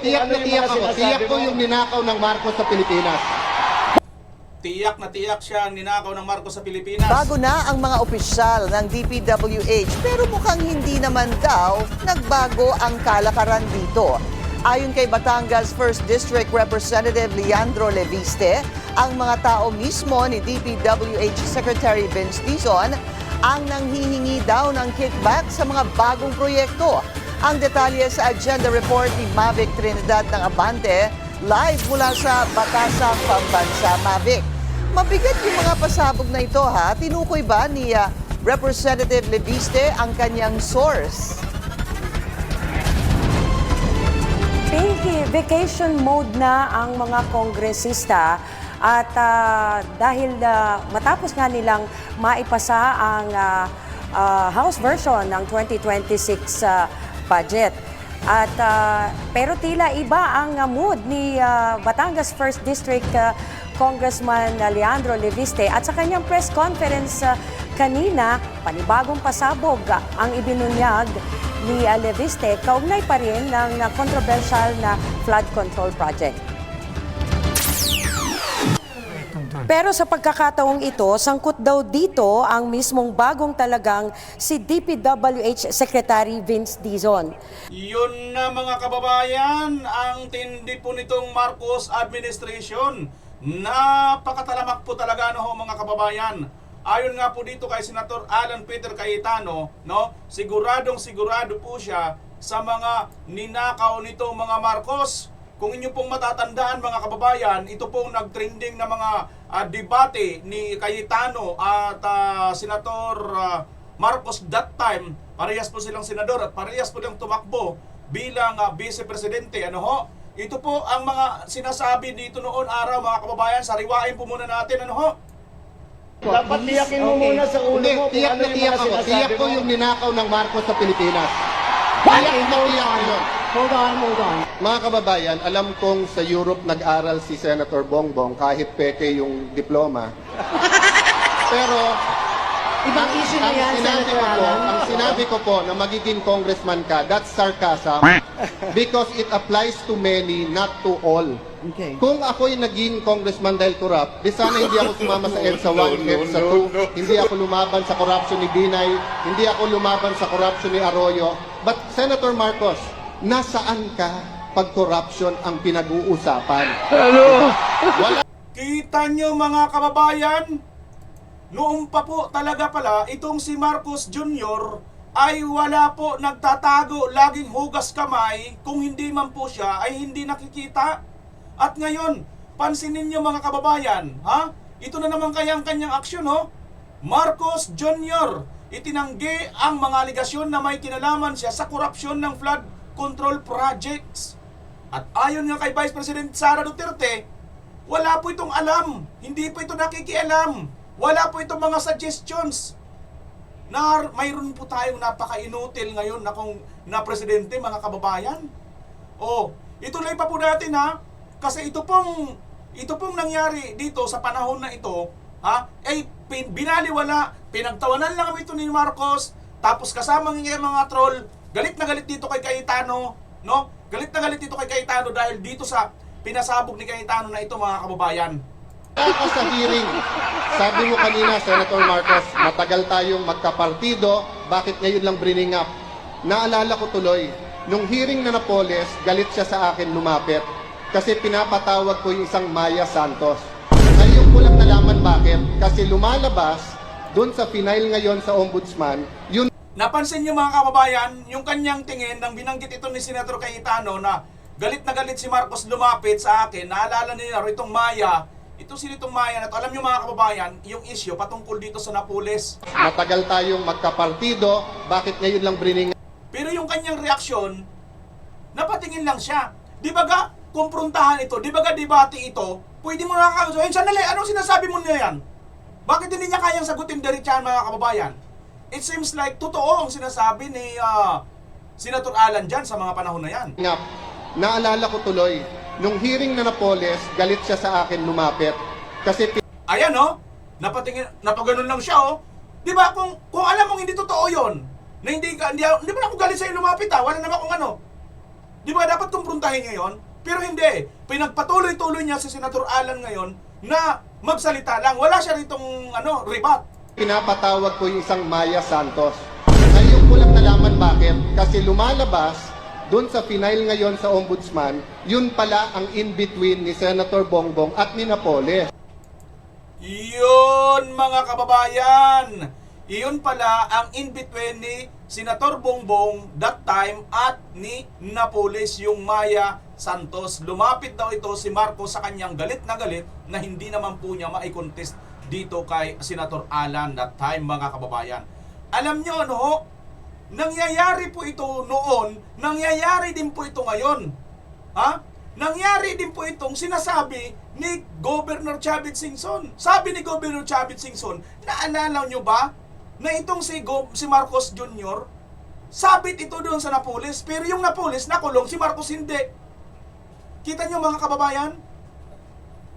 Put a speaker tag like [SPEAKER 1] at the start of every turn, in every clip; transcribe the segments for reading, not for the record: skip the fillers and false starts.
[SPEAKER 1] tiyak na tiyak ako. Tiyak ko yung ninakaw ng Marcos sa Pilipinas.
[SPEAKER 2] Tiyak na tiyak siya ang ninakaw ng Marcos sa Pilipinas.
[SPEAKER 3] Bago na ang mga opisyal ng DPWH pero mukhang hindi naman daw nagbago ang kalakaran dito. Ayon kay Batangas 1st District Representative Leandro Leviste, ang mga tao mismo ni DPWH Secretary Vince Dizon ang nanghihingi daw ng kickback sa mga bagong proyekto. Ang detalye sa agenda report ni Mavic Trinidad ng Abante, live mula sa Batasang Pambansa. Mavic, mabigat yung mga pasabog na ito ha. Tinukoy ba ni Representative Leviste ang kanyang source?
[SPEAKER 4] Pinky, vacation mode na ang mga kongresista at dahil matapos nga nilang maipasa ang House version ng 2026 budget. At pero tila iba ang mood ni Batangas 1st District Congressman Leandro Leviste at sa kanyang press conference kanina, panibagong pasabog ang ibinunyag ni Leviste, kaugnay pa rin ng controversial na flood control project. Pero sa pagkakataong ito, sangkot daw dito ang mismong bagong talagang si DPWH Secretary Vince Dizon.
[SPEAKER 2] Yun na mga kababayan, ang tindi po nitong Marcos administration. Napakatalamak po talaga mga kababayan. Ayon nga po dito kay Senator Alan Peter Cayetano, siguradong sigurado po siya sa mga ninakaw nitong mga Marcos. Kung inyo pong matatandaan mga kababayan, ito pong nagtrending na mga debate ni Cayetano at Senator Marcos that time. Parehas po silang senador at parehas po silang tumakbo bilang vice-presidente. Ito po ang mga sinasabi dito noon araw mga kababayan. Sariwain po muna natin.
[SPEAKER 1] Dapat tiyakin mo muna sa ulo mo. Tiyak na tiyak ako. Tiyak ko yung ninakaw ng Marcos sa Pilipinas. Tiyak na tiyak ko yun.
[SPEAKER 3] Hold on.
[SPEAKER 1] Mga kababayan, alam kong sa Europe nag-aral si Senator Bongbong kahit peke yung diploma. Pero
[SPEAKER 3] Ibang issue na yan, Senator Alan.
[SPEAKER 1] ang sinabi ko po na magiging congressman ka, that's sarcasm. Because it applies to many, not to all.
[SPEAKER 3] Okay.
[SPEAKER 1] Kung ako'y naging congressman dahil corrupt, di sana hindi ako sumama sa EDSA 1, EDSA 2, hindi ako lumaban sa corruption ni Binay, hindi ako lumaban sa corruption ni Arroyo. But Senator Marcos, nasaan ka pag corruption ang pinag-uusapan? Wala.
[SPEAKER 2] Kita nyo mga kababayan, noong pa po talaga pala, itong si Marcos Jr. ay wala po nagtatago, laging hugas kamay, kung hindi man po siya ay hindi nakikita. At ngayon, pansinin nyo mga kababayan, ito na naman kaya ang kanyang aksyon, Marcos Jr. itinanggi ang mga aligasyon na may kinalaman siya sa korupsyon ng flood control projects. At ayon nga kay Vice President Sara Duterte, wala po itong alam, hindi po ito nakikialam. Wala po itong mga suggestions na mayroon po tayong napaka-inutil ngayon na presidente mga kababayan. Ituloy pa po natin kasi ito pong nangyari dito sa panahon na ito, binaliwala, pinagtawanan lang ito ni Marcos, tapos kasama ng mga troll, galit na galit dito kay Cayetano, Galit na galit dito kay Cayetano dahil dito sa pinasabog ni Cayetano na ito mga kababayan.
[SPEAKER 1] Ako sa hearing, sabi mo kanina, Senator Marcos, matagal tayong magkapartido, bakit ngayon lang bringing up? Naalala ko tuloy, nung hearing na Napoles, galit siya sa akin lumapit kasi pinapatawag ko yung isang Maya Santos. Ngayon ko lang nalaman bakit, kasi lumalabas dun sa final ngayon sa Ombudsman, yun.
[SPEAKER 2] Napansin niyo mga kababayan, yung kanyang tingin nang binanggit ito ni Senator Cayetano na galit na galit si Marcos lumapit sa akin, naalala niyo itong Maya. Ito si itong Maya na to. Alam niyo mga kababayan, yung issue patungkol dito sa Napoles.
[SPEAKER 1] Matagal tayong magkapartido, bakit ngayon lang bringing up?
[SPEAKER 2] Pero yung kanyang reaksyon, napatingin lang siya. Di ba kumprontahan ito, di ba debate ito, pwede mo nakakagustuhin. Sandali, anong sinasabi mo niya yan? Bakit hindi niya kayang sagutin diretsahan mga kababayan? It seems like totoo ang sinasabi ni Senator Alan dyan sa mga panahon na yan.
[SPEAKER 1] Naalala ko tuloy, nung hearing na Napoles, galit siya sa akin lumapit. Kasi
[SPEAKER 2] ayan napatingin, napaganon lang siya Di ba kung alam mong hindi totoo yon, na hindi ba ako galit sa'yo lumapit wala naman kung ano. Di ba dapat kumprontahin niya yun? Pero hindi. Pinagpatuloy-tuloy niya si Senator Alan ngayon na magsalita lang. Wala siya ritong rebat.
[SPEAKER 1] Pinapatawag ko yung isang Maya Santos. Ngayon ko lang nalaman bakit. Kasi lumalabas doon sa final ngayon sa Ombudsman, yun pala ang in-between ni Senator Bongbong at ni Napoles.
[SPEAKER 2] Yun mga kababayan. Iyon pala ang in-between ni Senator Bongbong that time at ni Napoles, yung Maya Santos. Lumapit daw ito si Marcos sa kanyang galit na hindi naman po niya mai-contest dito kay Senator Alan that time, mga kababayan. Alam nyo nangyayari po ito noon, nangyayari din po ito ngayon. Ha? Nangyari din po itong sinasabi ni Governor Chavit Singson. Sabi ni Governor Chavit Singson, naalala nyo ba na itong si Marcos Jr., sabit ito doon sa Napoles, pero yung Napoles nakulong, si Marcos hindi. Kita nyo mga kababayan?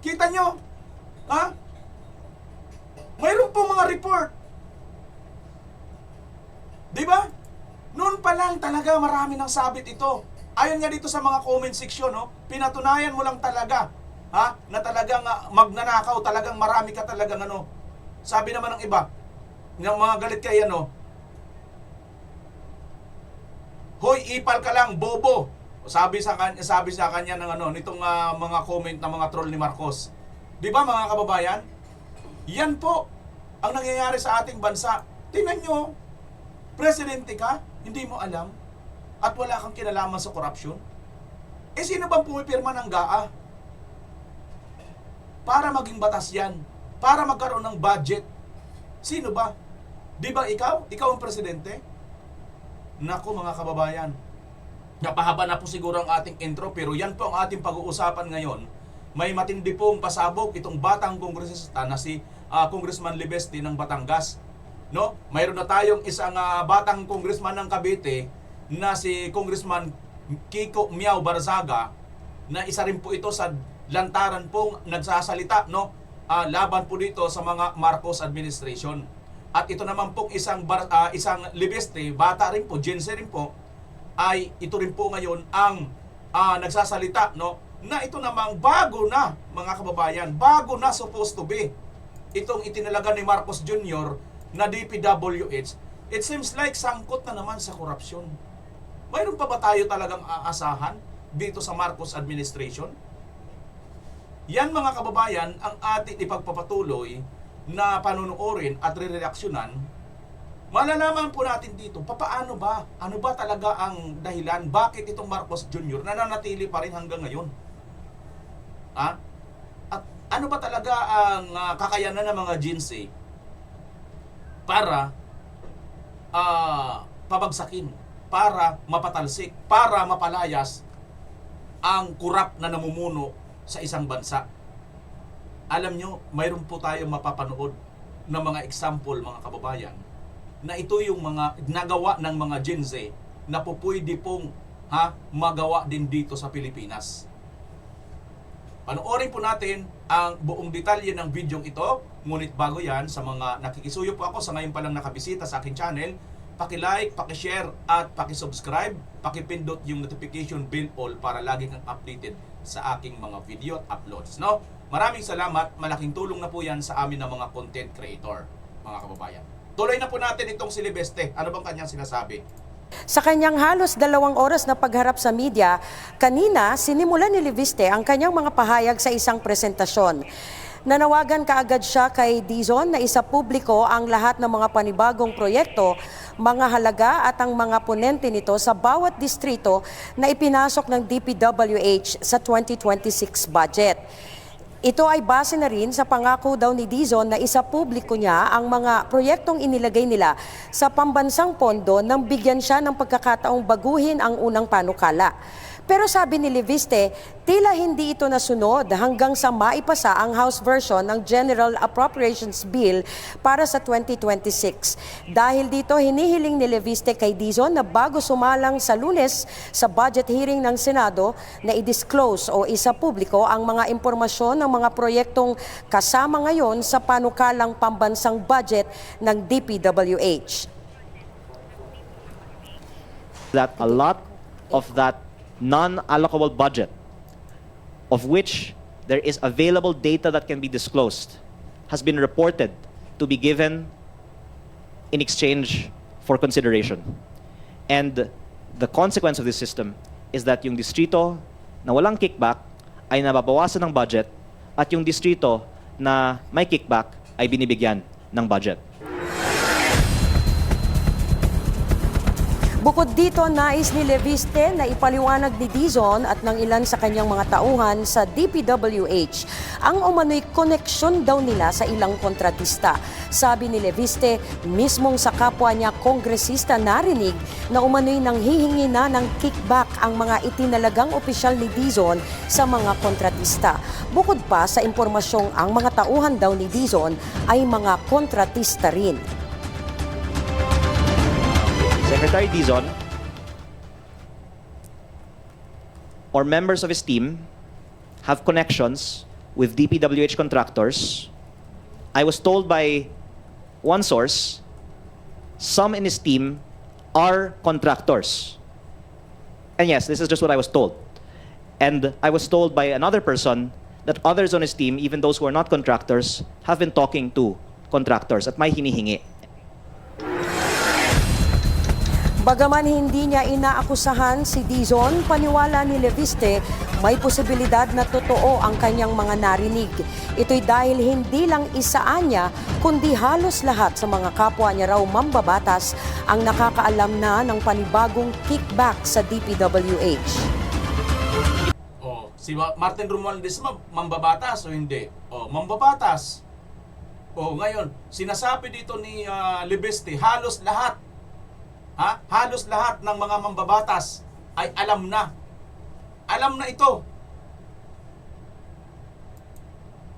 [SPEAKER 2] Kita nyo? Ha? Mayroon pong mga report. Diba? Noon pa lang talaga marami nang sabit ito. Ayon nga dito sa mga comment section, pinatunayan mo lang talaga, na talagang magnanakaw, talagang marami ka talagang Sabi naman ng iba, ng mga galit kay hoy, ipal ka lang, bobo. Sabi sa kanya ng nitong mga comment ng mga troll ni Marcos. 'Di ba mga kababayan? Yan po ang nangyayari sa ating bansa. Tingnan nyo, presidente ka, hindi mo alam at wala kang kinalaman sa korupsyon. Sino bang pumipirma ng GAA? Para maging batas yan, para magkaroon ng budget. Sino ba? Di ba ikaw? Ikaw ang presidente? Naku mga kababayan, napahaba na po siguro ang ating intro, pero yan po ang ating pag-uusapan ngayon. May matindi pong pasabog itong batang kongresista na si Congressman Libesti ng Batangas. Mayroon na tayong isang batang congressman ng Cavite na si Congressman Kiko Miao Barzaga, na isa rin po ito sa lantaran pong nagsasalita laban po dito sa mga Marcos administration. At ito naman pong isang Libeste, bata rin po, Gen Z rin po, ay ito rin po ngayon ang nagsasalita na ito namang bago na, mga kababayan, bago na supposed to be itong itinalaga ni Marcos Jr. na DPWH. It seems like sangkot na naman sa korupsyon. Mayroon pa ba tayo talagang aasahan dito sa Marcos administration? Yan mga kababayan ang ating ipagpapatuloy na panunuorin at re-reaksyonan. Malalaman po natin dito, papaano ba? Ano ba talaga ang dahilan? Bakit itong Marcos Jr. nananatili pa rin hanggang ngayon? At ano ba talaga ang kakayanan ng mga Gen Z para pabagsakin, para mapatalsik, para mapalayas ang kurap na namumuno sa isang bansa? Alam nyo, mayroon po tayong mapapanood ng mga example, mga kababayan, na ito yung mga nagawa ng mga Gen Z na po pwede pong magawa din dito sa Pilipinas. Panoorin po natin ang buong detalye ng video ito. Ngunit bago yan, sa mga nakikisuyo po ako sa ngayon palang nakabisita sa aking channel, paki-like, paki-share at paki-subscribe, paki-pindot yung notification bell all para lagi kang updated sa aking mga video at uploads. Maraming salamat, malaking tulong na po yan sa amin ng mga content creator, mga kababayan. Tuloy na po natin itong si Libeste. Ano bang kanyang sinasabi?
[SPEAKER 4] Sa kanyang halos 2 oras na pagharap sa media, kanina sinimulan ni Libeste ang kanyang mga pahayag sa isang presentasyon. Nanawagan kaagad siya kay Dizon na isapubliko ang lahat ng mga panibagong proyekto, mga halaga at ang mga ponente nito sa bawat distrito na ipinasok ng DPWH sa 2026 budget. Ito ay base na rin sa pangako daw ni Dizon na isapubliko niya ang mga proyektong inilagay nila sa pambansang pondo nang bigyan siya ng pagkakataong baguhin ang unang panukala. Pero sabi ni Libeste, tila hindi ito nasunod hanggang sa maipasa ang House version ng General Appropriations Bill para sa 2026. Dahil dito, hinihiling ni Libeste kay Dizon na bago sumalang sa Lunes sa budget hearing ng Senado na i-disclose o isapubliko ang mga impormasyon ng mga proyektong kasama ngayon sa panukalang pambansang budget ng DPWH.
[SPEAKER 5] That a lot of that non-allocable budget, of which there is available data that can be disclosed, has been reported to be given in exchange for consideration. And the consequence of this system is that yung distrito na walang kickback ay nababawasan ng budget at yung distrito na may kickback ay binibigyan ng budget.
[SPEAKER 4] Bukod dito, nais ni Leviste na ipaliwanag ni Dizon at ng ilan sa kanyang mga tauhan sa DPWH ang umano'y koneksyon daw nila sa ilang kontratista. Sabi ni Leviste, mismong sa kapwa niya kongresista narinig na umano'y nanghihingi na ng kickback ang mga itinalagang opisyal ni Dizon sa mga kontratista. Bukod pa sa impormasyong ang mga tauhan daw ni Dizon ay mga kontratista rin.
[SPEAKER 5] Secretary Dizon or members of his team have connections with DPWH contractors. I was told by one source, some in his team are contractors. And yes, this is just what I was told. And I was told by another person that others on his team, even those who are not contractors, have been talking to contractors at may hinihingi.
[SPEAKER 4] Bagaman hindi niya inaakusahan si Dizon, paniwala ni Leviste, may posibilidad na totoo ang kanyang mga narinig. Ito'y dahil hindi lang isaan niya, kundi halos lahat sa mga kapwa niya raw mambabatas ang nakakaalam na ng panibagong kickback sa DPWH.
[SPEAKER 2] Oh, si Martin Romualdez mambabatas o hindi? Oh, mambabatas. Oh, ngayon, sinasabi dito ni Leviste, halos lahat. Halos lahat ng mga mambabatas ay alam na. Alam na ito.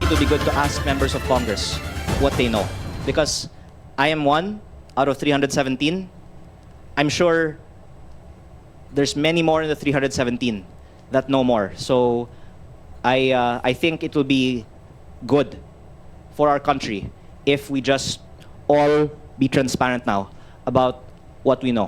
[SPEAKER 5] It would be good to ask members of Congress what they know. Because I am one out of 317. I'm sure there's many more in the 317 that know more. So I think it will be good for our country if we just all be transparent now about what we know.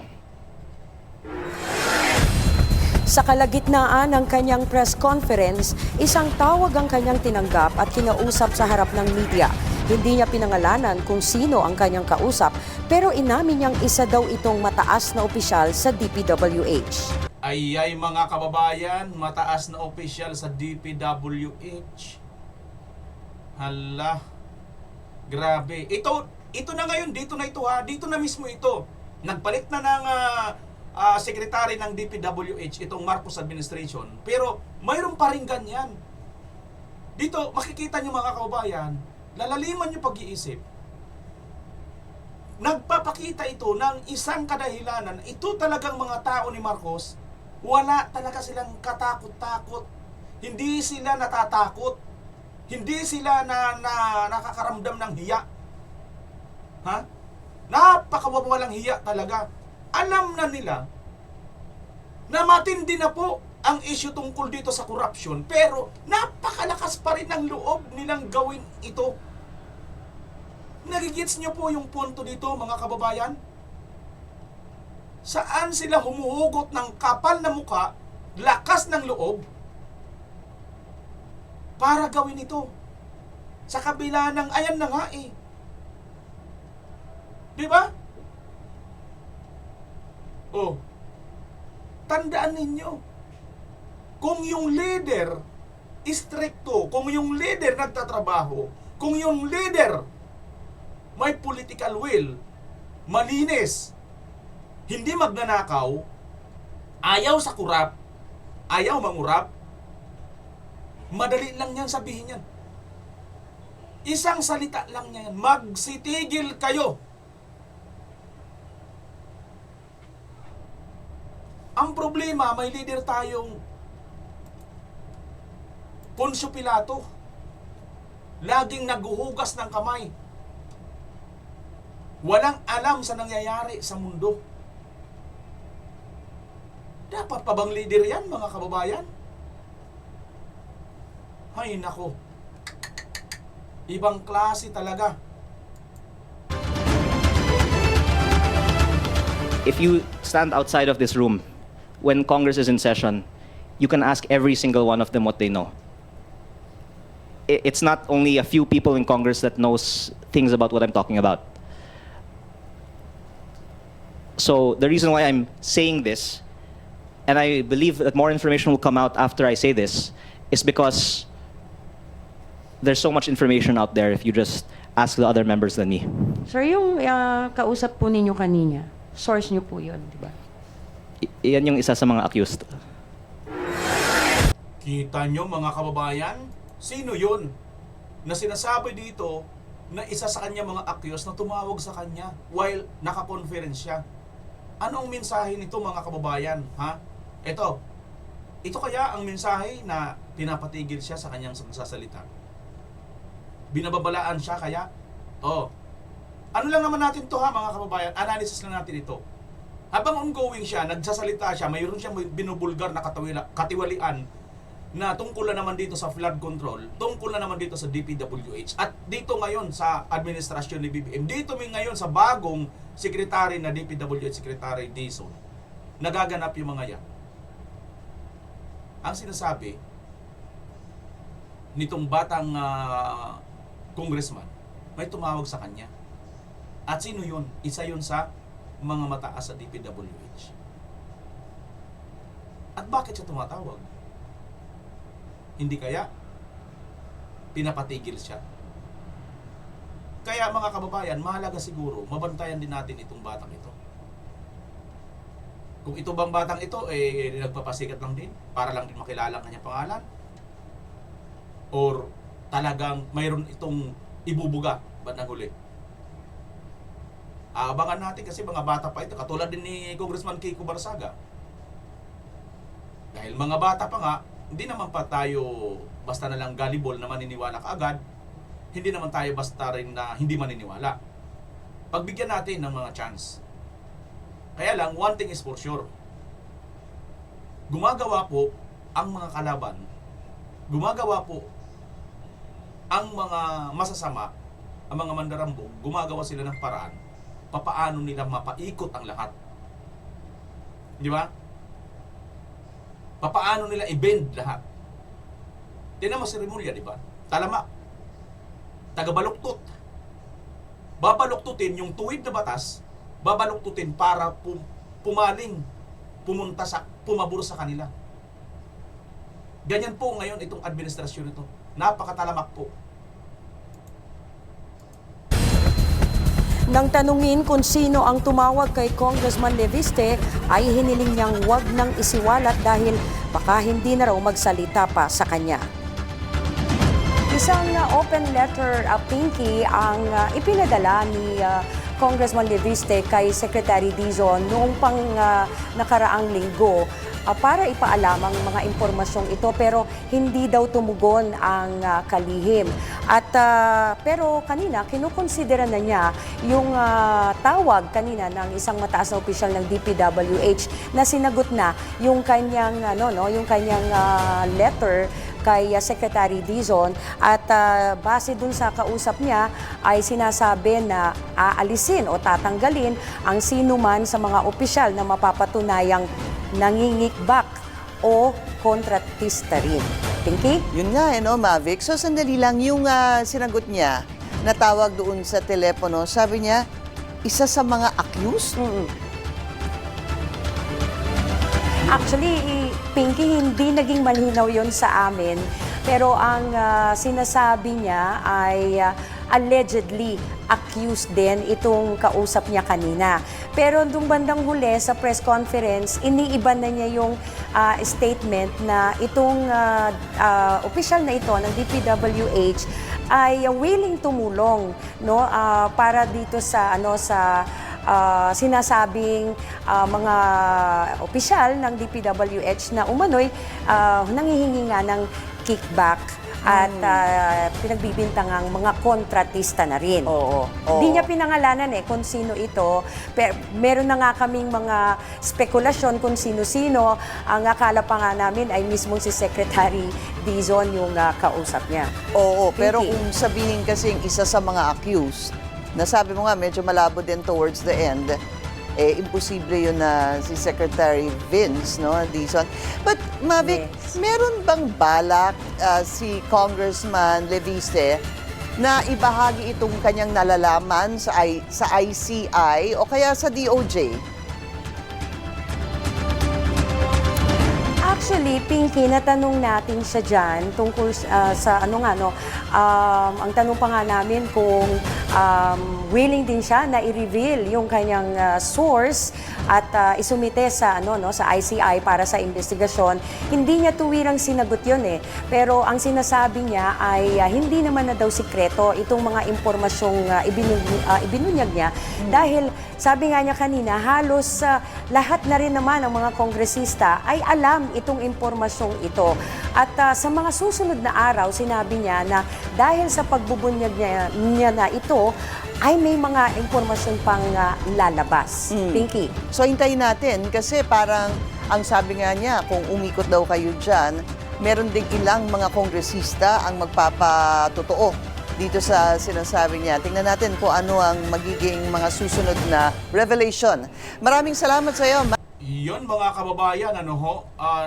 [SPEAKER 4] Sa kalagitnaan ng kanyang press conference, isang tawag ang kanyang tinanggap at kinausap sa harap ng media. Hindi niya pinangalanan kung sino ang kanyang kausap, pero inamin niyang isa daw itong mataas na opisyal sa DPWH.
[SPEAKER 2] Ay mga kababayan, mataas na opisyal sa DPWH. Hala, grabe. Ito na ngayon, dito na ito ha, dito na mismo ito. Nagpalit na ng secretary ng DPWH itong Marcos administration, pero mayroon pa rin ganyan. Dito makikita niyo mga kababayan, lalaliman niyo pag-iisip. Nagpapakita ito ng isang kadahilanan. Ito talagang mga tao ni Marcos, wala talaga silang katakot-takot. Hindi sila natatakot. Hindi sila nakakaramdam ng hiya. Ha? Napakawawalang hiya talaga. Alam na nila na matindi na po ang issue tungkol dito sa corruption, pero napakalakas pa rin ang loob nilang gawin ito. Nagigits niyo po yung punto dito mga kababayan? Saan sila humuhugot ng kapal na muka, lakas ng loob para gawin ito? Sa kabila ng ayan na nga eh. Di ba? Oh. Tandaan ninyo, kung yung leader stricto, kung yung leader nagtatrabaho, kung yung leader may political will, malinis, hindi magnanakaw, ayaw sa kurap, ayaw mangurap, madali lang yan sabihin yan. Isang salita lang yan, magsitigil kayo. Ang problema, may leader tayong Poncio Pilato. Laging naghuhugas ng kamay. Walang alam sa nangyayari sa mundo. Dapat pa bang leader yan, mga kababayan? Hay nako. Ibang klase talaga.
[SPEAKER 5] If you stand outside of this room when Congress is in session, you can ask every single one of them what they know. It's not only a few people in Congress that knows things about what I'm talking about. So the reason why I'm saying this, and I believe that more information will come out after I say this, is because there's so much information out there if you just ask the other members than me.
[SPEAKER 4] Sir, yung kausap po ninyo kanina, source nyo po yun, di ba?
[SPEAKER 5] Iyan yung isa sa mga accused.
[SPEAKER 2] Kita nyo mga kababayan, sino yun na sinasabi dito na isa sa kanya mga accused na tumawag sa kanya while naka-conference siya? Anong mensahe nito mga kababayan? Ha? Ito kaya ang mensahe na pinapatigil siya sa kanyang magsasalita? Binababalaan siya kaya? Ano lang naman natin to ha mga kababayan, analysis lang natin ito. Habang ongoing siya, nagsasalita siya, mayroon siyang binubulgar na katiwalian na tungkol na naman dito sa flood control, tungkol na naman dito sa DPWH, at dito ngayon sa administrasyon ni BBM, dito ngayon sa bagong sekretary na DPWH, Secretary Dizon, nagaganap yung mga yan. Ang sinasabi nitong batang congressman, may tumawag sa kanya. At sino yun? Isa yun sa mga mataas sa DPWH. At bakit siya tumatawag? Hindi kaya pinapatigil siya? Kaya mga kababayan, mahalaga siguro, mabantayan din natin itong batang ito. Kung ito bang batang ito, nagpapasikat lang din, para lang din makilala ang kanyang pangalan? Or talagang mayroon itong ibubuga bandang huli? Abangan natin kasi mga bata pa ito, katulad din ni Congressman Kiko Barsaga. Dahil mga bata pa nga, hindi naman pa tayo basta na lang gullible na maniniwala kaagad. Hindi naman tayo basta rin na hindi maniniwala. Pagbigyan natin ng mga chance. Kaya lang, one thing is for sure. Gumagawa po ang mga kalaban, gumagawa po ang mga masasama, ang mga mandarambog, gumagawa sila ng paraan papaano nila mapaikot ang lahat. Di ba? Papaano nila i-bend lahat. Tingnan mo si Rimulya, di ba? Talamak. Tagabaluktot. Babaluktutin yung tuwid na batas, babaluktutin para pumaling, pumabor sa kanila. Ganyan po ngayon itong administrasyon ito. Napakatalamak po.
[SPEAKER 4] Nang tanungin kung sino ang tumawag kay Congressman Leviste, ay hiniling niyang wag nang isiwalat dahil baka hindi na raw magsalita pa sa kanya. Isang open letter, Pinky, ang ipinadala ni Congressman Leviste kay Secretary Dizon noong pang nakaraang linggo para ipaalam ang mga impormasyong ito, pero hindi daw tumugon ang kalihim. At pero kanina kinukonsidera na niya yung tawag kanina ng isang mataas na opisyal ng DPWH na sinagot na yung kanyang letter kay Secretary Dizon, at base dun sa kausap niya ay sinasabi na aalisin o tatanggalin ang sinuman sa mga opisyal na mapapatunayang nangingikbak o kontratista rin. Pinky?
[SPEAKER 3] Yun nga, Mavic. So, sandali lang, yung sinagot niya, natawag doon sa telepono, sabi niya, isa sa mga accused?
[SPEAKER 4] Actually, Pinky, hindi naging malinaw yon sa amin. Pero ang sinasabi niya ay allegedly accused din itong kausap niya kanina. Pero nung bandang huli sa press conference, iniiba na niya yung statement na itong opisyal na ito ng DPWH ay willing tumulong, no, para dito sa sinasabing mga opisyal ng DPWH na umano'y nanghihingi nga ng kickback at pinagbibintangang mga kontratista na rin.
[SPEAKER 3] Oo.
[SPEAKER 4] Hindi niya pinangalanan kung sino ito. Pero meron na nga kaming mga spekulasyon kung sino-sino. Ang akala pa nga namin ay mismong si Secretary Dizon yung kausap niya.
[SPEAKER 3] Oo, pero
[SPEAKER 4] Pinky.
[SPEAKER 3] kung sabihin kasing isa sa mga accused, nasabi mo nga medyo malabo din towards the end, imposible yun na si Secretary Vince, no, Dizon. But Mavic,
[SPEAKER 4] Yes.
[SPEAKER 3] meron bang balak si Congressman Leviste na ibahagi itong kanyang nalalaman sa ICI o kaya sa DOJ?
[SPEAKER 4] Actually, Pinky, natanong natin siya dyan tungkol sa ano nga, no, ang tanong pa nga namin kung willing din siya na i-reveal yung kanyang source at isumite sa, ano, no, sa ICI para sa investigasyon. Hindi niya tuwirang sinagot yun eh. Pero ang sinasabi niya ay hindi naman na daw sikreto itong mga impormasyong ibinunyag niya. Dahil sabi nga niya kanina, halos lahat na rin naman ng mga kongresista ay alam itong impormasyong ito. At sa mga susunod na araw, sinabi niya na dahil sa pagbubunyag niya na ito, ay may mga impormasyon pang lalabas. Pinky.
[SPEAKER 3] So hintayin natin kasi parang ang sabi nga niya, kung umikot daw kayo dyan, meron ding ilang mga kongresista ang magpapatotoo dito sa sinasabi niya. Tingnan natin kung ano ang magiging mga susunod na revelation. Maraming salamat sa iyo.
[SPEAKER 2] Yun mga kababayan, ano ho,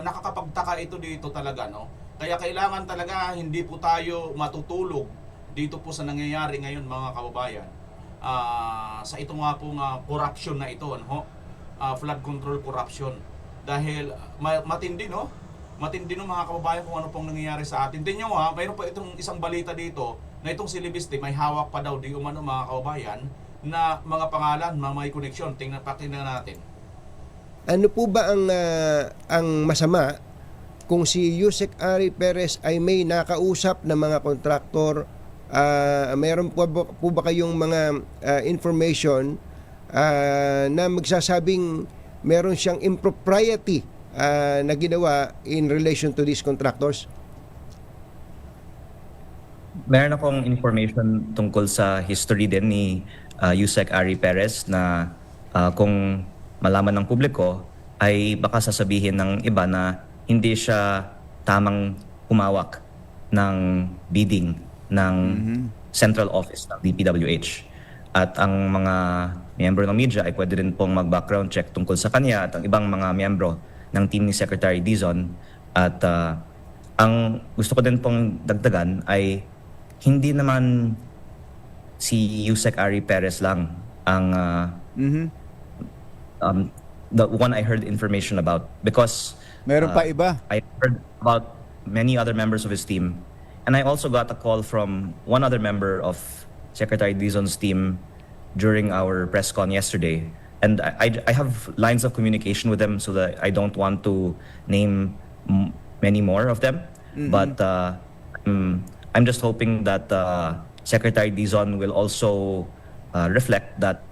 [SPEAKER 2] nakakapagtaka ito dito talaga, no? Kaya kailangan talaga hindi po tayo matutulog dito po sa nangyayari ngayon mga kababayan. Sa ito nga pong corruption na ito, ano ho? Flood control corruption. Dahil matindi, no? Matindi no mga kababayan kung ano pong nangyayari sa atin. Tingnan nyo ha, mayroon pa itong isang balita dito na itong si Leviste may hawak pa daw di umano mga kababayan na mga pangalan, mga may connection. Tingnan natin.
[SPEAKER 6] Ano po ba ang masama kung si Yusek Ari Perez ay may nakausap na mga kontraktor? Mayroon po ba kayong mga information na magsasabing meron siyang impropriety na ginawa in relation to these contractors?
[SPEAKER 7] Meron akong information tungkol sa history din ni Yusek Ari Perez na kung malaman ng publiko ay baka sasabihin ng iba na hindi siya tamang humawak ng bidding ng central office ng DPWH. At ang mga miyembro ng media ay pwede rin pong mag-background check tungkol sa kanya at ang ibang mga miyembro ng team ni Secretary Dizon. At ang gusto ko din pong dagdagan ay hindi naman si Yusek Ari Perez lang ang the one I heard information about, because
[SPEAKER 8] Meron pa iba.
[SPEAKER 7] I heard about many other members of his team, and I also got a call from one other member of Secretary Dizon's team during our press con yesterday, and I have lines of communication with them, so that I don't want to name many more of them, but I'm just hoping that Secretary Dizon will also reflect that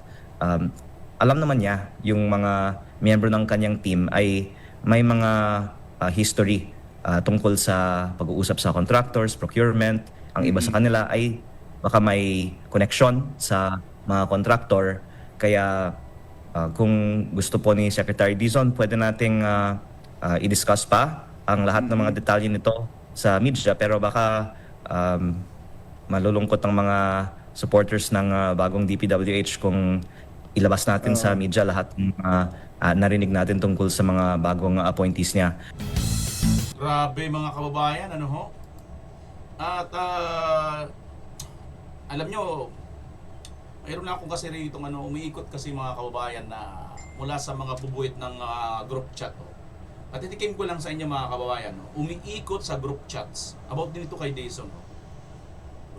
[SPEAKER 7] alam naman niya yung mga miyembro ng kanyang team ay may mga history tungkol sa pag-uusap sa contractors, procurement. Ang iba sa kanila ay baka may connection sa mga contractor. Kaya kung gusto po ni Secretary Dizon, pwede nating i-discuss pa ang lahat ng mga detalye nito sa media. Pero baka malulungkot ang mga supporters ng bagong DPWH kung ilabas natin sa media lahat ng narinig natin tungkol sa mga bagong appointees niya.
[SPEAKER 2] Grabe mga kababayan, ano ho? At alam nyo, mayroon na akong kasi rito umiikot kasi mga kababayan na mula sa mga bubuit ng group chat. At itikim ko lang sa inyo mga kababayan, umiikot sa group chats about din ito kay Dizon.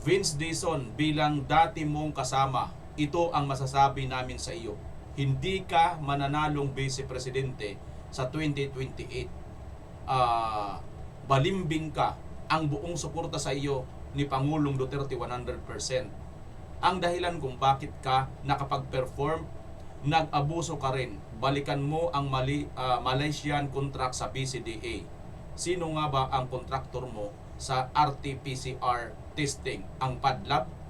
[SPEAKER 2] Vince Dizon, bilang dati mong kasama, ito ang masasabi namin sa iyo. Hindi ka mananalong vice presidente sa 2028. Balimbing ka. Ang buong suporta sa iyo ni Pangulong Duterte 100%. Ang dahilan kung bakit ka nakapag-perform, nag-abuso ka rin. Balikan mo ang Malaysian contract sa BCDA. Sino nga ba ang kontraktor mo sa RT-PCR testing? Ang PADLAB?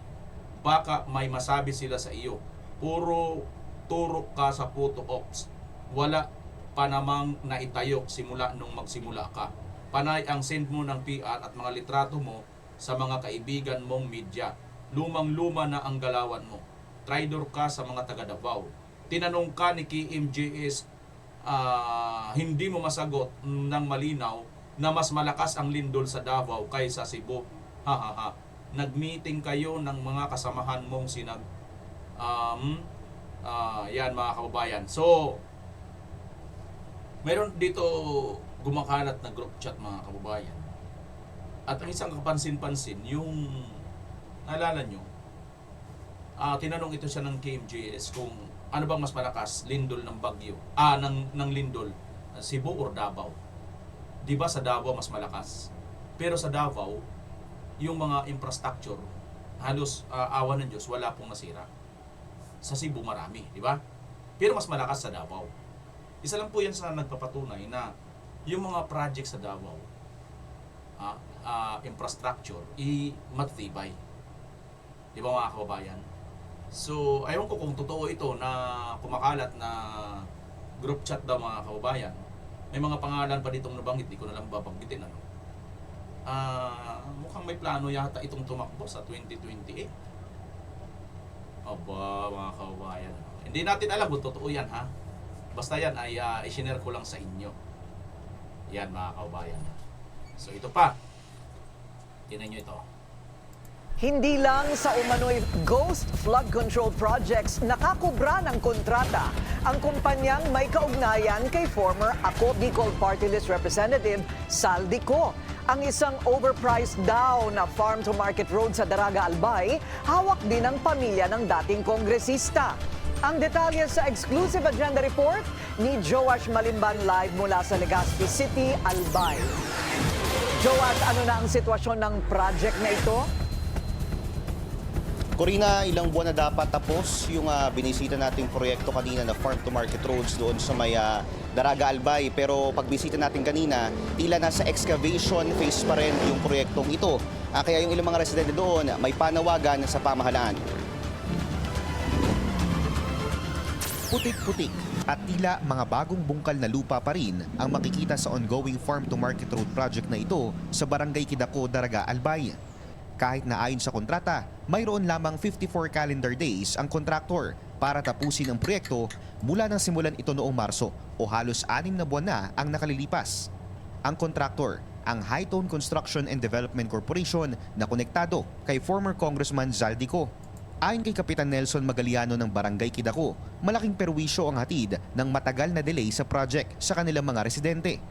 [SPEAKER 2] Baka may masabi sila sa iyo. Puro turo ka sa photo ops. Wala pa namang naitayo simula nung magsimula ka. Panay ang send mo ng PR at mga litrato mo sa mga kaibigan mong media. Lumang-luma na ang galawan mo. Traidor ka sa mga taga Davao. Tinanong ka ni KMJS hindi mo masagot ng malinaw na mas malakas ang lindol sa Davao kaysa Cebu. Ha ha ha. Nag-meeting kayo ng mga kasamahan mong yan mga kababayan. So, meron dito gumakalat na group chat mga kababayan. At ang isang kapansin-pansin, yung naalala nyo, tinanong ito siya ng KMJS kung ano bang mas malakas, lindol ng Bagyo, ng lindol, Cebu or Davao. Di ba sa Davao mas malakas? Pero sa Davao, yung mga infrastructure, halos awan ng Diyos, wala pong nasira. Sa Cebu marami, di ba? Pero mas malakas sa Davao. Isa lang po yan sa nagpapatunay na yung mga project sa Davao, infrastructure, matibay. Di ba mga kababayan? So, ayaw ko kung totoo ito na kumakalat na group chat daw mga kababayan. May mga pangalan pa ditong nabanggit, di ko na lang babanggitin. Mukhang may plano yata itong tumakbo sa 2028. Aba, mga kababayan. Hindi natin alam kung totoo yan, ha? Basta yan ay i-share ko lang sa inyo. Yan, mga kababayan. So, ito pa. Tingnan nyo ito.
[SPEAKER 3] Hindi lang sa umano'y ghost flood control projects nakakubra ng kontrata ang kumpanyang may kaugnayan kay former Ako Bicol Party List Representative Saldico. Ang isang overpriced daw na farm-to-market road sa Daraga Albay, hawak din ng pamilya ng dating kongresista. Ang detalye sa exclusive agenda report ni Joash Malimban live mula sa Legazpi City, Albay. Joash, ano na ang sitwasyon ng project na ito?
[SPEAKER 8] Corina, ilang buwan na dapat tapos yung binisita nating proyekto kanina na farm to market roads doon sa may Daraga Albay. Pero pagbisita natin kanina, tila nasa excavation phase pa rin yung proyektong ito. Kaya yung ilang mga residente doon may panawagan sa pamahalaan. Putik-putik at tila mga bagong bungkal na lupa pa rin ang makikita sa ongoing farm to market road project na ito sa Barangay Kidako, Daraga Albay. Kahit na ayon sa kontrata, mayroon lamang 54 calendar days ang kontraktor para tapusin ang proyekto mula nang simulan ito noong Marso o halos 6 na buwan na ang nakalilipas. Ang kontraktor, ang Hightone Construction and Development Corporation na konektado kay former Congressman Zaldico. Ayon kay Kapitan Nelson Magaliano ng Barangay Kidako, malaking perwisyo ang hatid ng matagal na delay sa project sa kanilang mga residente.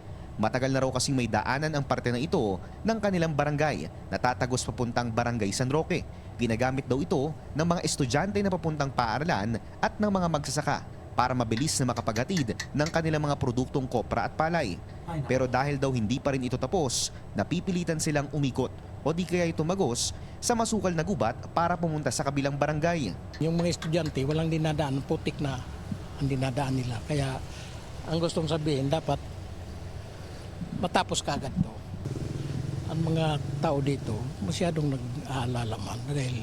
[SPEAKER 8] Matagal na raw kasing may daanan ang parte na ito ng kanilang barangay na tatagos papuntang Barangay San Roque. Ginagamit daw ito ng mga estudyante na papuntang paaralan at ng mga magsasaka para mabilis na makapaghatid ng kanilang mga produktong kopra at palay. Pero dahil daw hindi pa rin ito tapos, napipilitan silang umikot o di kaya tumagos sa masukal na gubat para pumunta sa kabilang barangay.
[SPEAKER 9] Yung mga estudyante walang dinadaan, putik na ang dinadaan nila. Kaya ang gustong sabihin, dapat matapos kagad to. Ang mga tao dito masyadong nag-aalalaman dahil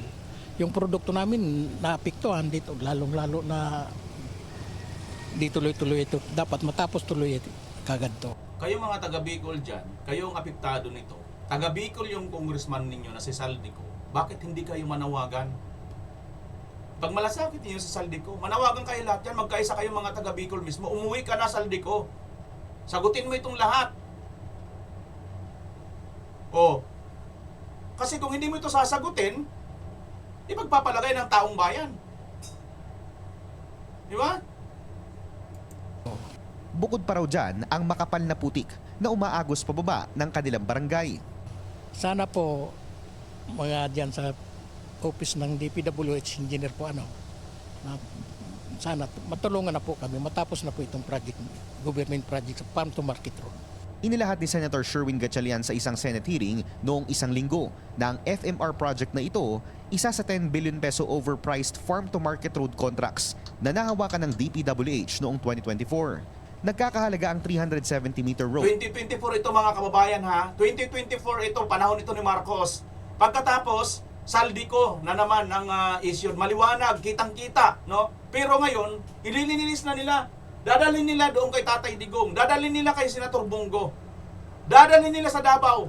[SPEAKER 9] yung produkto namin naapektuhan dito, lalong-lalo na di tuloy-tuloy ito. Dapat matapos tuloy ito, kagad to.
[SPEAKER 2] Kayo mga taga Bicol dyan, kayo ang apektado nito. Taga Bicol yung congressman ninyo na si Saldico. Bakit hindi kayo manawagan? Pag malasakit niyo si Saldico, manawagan kayo lahat yan. Magkaisa kayo mga taga Bicol mismo. Umuwi ka na, Saldico. Sagutin mo itong lahat. Kasi kung hindi mo ito sasagutin, ipagpapalagay ng taong bayan. Di ba?
[SPEAKER 8] Bukod pa raw dyan ang makapal na putik na umaagos pababa ng kanilang barangay.
[SPEAKER 9] Sana po mga diyan sa office ng DPWH engineer po na sana matulungan na po kami matapos na po itong project, government project sa farm to market road.
[SPEAKER 8] Inilahad ni Senator Sherwin Gatchalian sa isang Senate hearing noong isang linggo na ang FMR project na ito, isa sa 10 billion peso overpriced farm-to-market road contracts na nahawakan ng DPWH noong 2024. Nagkakahalaga ang 370-meter road.
[SPEAKER 2] 2024 ito mga kababayan ha. 2024 ito, panahon ito ni Marcos. Pagkatapos, Saldico na naman ang issue. Maliwanag, kitang-kita. No? Pero ngayon, ililininis na nila. Dadalhin nila doon kay Tatay Digong. Dadalhin nila kay Senator Bongo. Dadalhin nila sa Davao.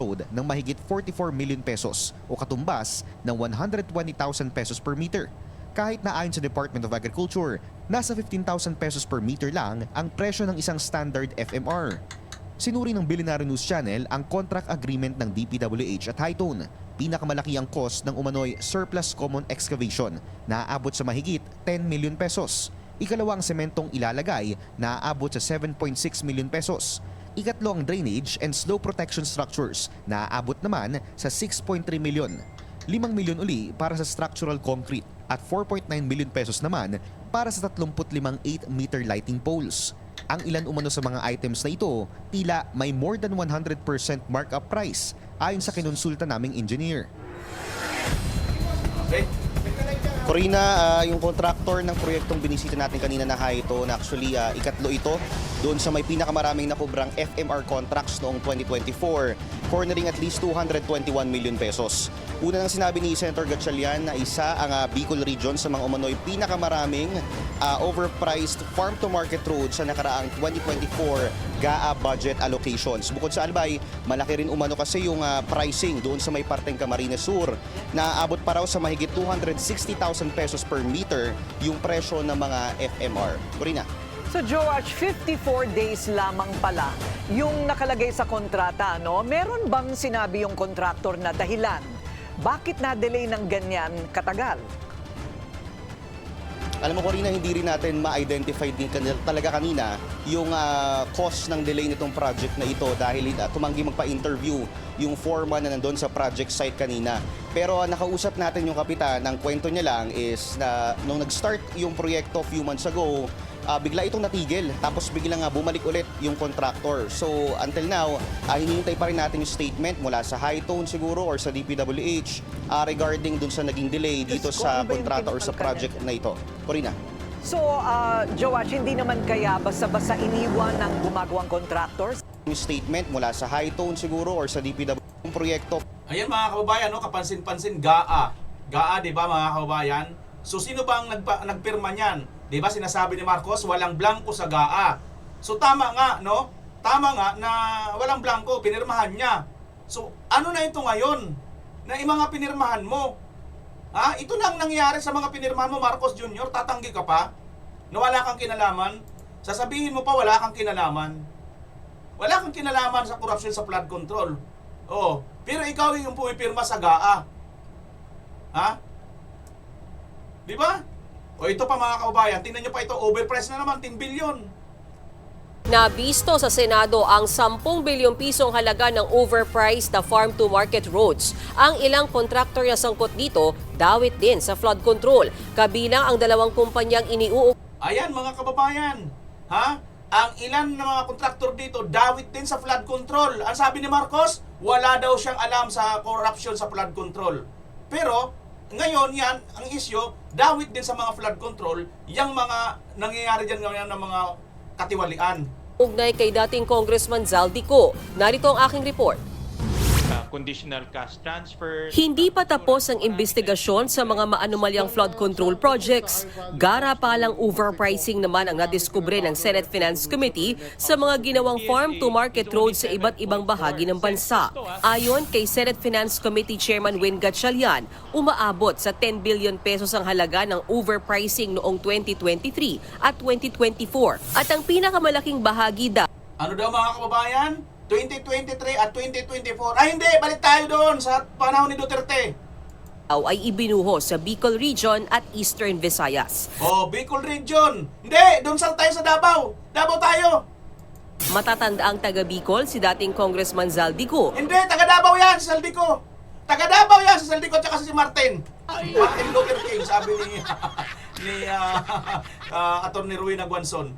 [SPEAKER 8] Road ng mahigit 44 million pesos o katumbas ng 120,000 pesos per meter. Kahit na ayon sa Department of Agriculture, nasa 15,000 pesos per meter lang ang presyo ng isang standard FMR. Sinuri ng Billionaire News Channel ang contract agreement ng DPWH at Hightone. Pinakamalaki ang cost ng umano'y surplus common excavation na aabot sa mahigit 10 million pesos. Ikalawa ang sementong ilalagay na aabot sa 7.6 million pesos. Ikatlo ang drainage and slope protection structures na aabot naman sa 6.3 million. 5 milyon uli para sa structural concrete at 4.9 million pesos naman para sa 35 8-meter lighting poles. Ang ilan umano sa mga items na ito, tila may more than 100% markup price ayon sa kinonsulta naming engineer.
[SPEAKER 2] Okay?
[SPEAKER 10] Corina, yung contractor ng proyektong binisita natin kanina na Hightone, actually ikatlo ito doon sa may pinakamaraming nakubrang FMR contracts noong 2024, cornering at least 221 million pesos. Una nang sinabi ni Senator Gatchalian na isa ang Bicol Region sa mga umano'y pinakamaraming overpriced farm-to-market roads sa nakaraang 2024 GAA budget allocations. Bukod sa albay, malaki rin umano kasi yung pricing doon sa may parteng Camarines Sur na abot pa raw sa mahigit 260,000 pesos per meter yung presyo ng mga FMR. Corina.
[SPEAKER 3] So George, 54 days lamang pala yung nakalagay sa kontrata, no? Meron bang sinabi yung contractor na dahilan? Bakit na-delay ng ganyan katagal?
[SPEAKER 10] Alam mo, Corina, hindi rin natin ma-identify din talaga kanina yung cost ng delay nitong project na ito dahil tumanggi magpa-interview yung foreman na nandun sa project site kanina. Pero nakausap natin yung kapitan, ang kwento niya lang is na nung nag-start yung proyekto few months ago, bigla itong natigil. Tapos biglang bumalik ulit yung contractor. So until now, hinihintay pa rin natin yung statement mula sa Hightone siguro or sa DPWH regarding dun sa naging delay dito sa kontrata or sa project na ito. Corina.
[SPEAKER 3] So, Joach, hindi naman kaya basta-basta iniwan ng gumagawang contractors?
[SPEAKER 10] Yung statement mula sa Hightone siguro or sa DPWH yung proyekto.
[SPEAKER 2] Ayan mga kababayan, no, kapansin-pansin, GAA. GAA, di ba mga kababayan? So sino ba ang nagpirma niyan? Di ba sinasabi ni Marcos, walang blanco sa GAA. So tama nga, no? Tama nga na walang blanco, pinirmahan niya. So ano na ito ngayon? Na yung mga pinirmahan mo? Ha? Ito lang nangyari sa mga pinirmahan mo, Marcos Jr., tatanggi ka pa? Na wala kang kinalaman? Sasabihin mo pa wala kang kinalaman? Wala kang kinalaman sa corruption sa flood control. Oh, pero ikaw yung pumipirma sa GAA. Ha? Di ba? O ito pa mga kababayan, tingnan nyo pa ito, overpriced na naman, 10 billion.
[SPEAKER 11] Nabisto sa Senado ang 10 bilyong pisong halaga ng overpriced na farm-to-market roads. Ang ilang kontraktor na sangkot dito, dawit din sa flood control. Kabilang ang dalawang kumpanyang
[SPEAKER 2] Ayan mga kababayan, ha? Ang ilan ng mga kontraktor dito, dawit din sa flood control. Ang sabi ni Marcos, wala daw siyang alam sa corruption sa flood control. Pero, ngayon yan, ang issue, dawit din sa mga flood control, yung mga nangyayari dyan ngayon ng mga katiwalian.
[SPEAKER 11] Ugnay kay dating Congressman Zaldico. Narito ang aking report.
[SPEAKER 12] Conditional cash transfer.
[SPEAKER 11] Hindi pa tapos ang investigasyon sa mga maanumalyang flood control projects. Gara pa lang overpricing naman ang nadiskubre ng Senate Finance Committee sa mga ginawang farm-to-market roads sa iba't ibang bahagi ng bansa. Ayon kay Senate Finance Committee Chairman Win Gatchalian, umaabot sa 10 billion pesos ang halaga ng overpricing noong 2023 at 2024. At ang pinakamalaking bahagi
[SPEAKER 2] Ano daw mga kababayan? 2023 at 2024. Ay hindi, balik tayo doon sa panahon ni Duterte.
[SPEAKER 11] ay ibinuhos sa Bicol Region at Eastern Visayas.
[SPEAKER 2] Oh, Bicol Region. Hindi, doon tayo sa Davao. Davao tayo.
[SPEAKER 11] Matatanda ang taga Bicol si dating Congressman Zaldico.
[SPEAKER 2] Hindi, taga Davao yan si Zaldico. Taga Davao yan si Zaldico at si Martin. Martin Luther King, sabi ni Atty. Rowena Guanzon.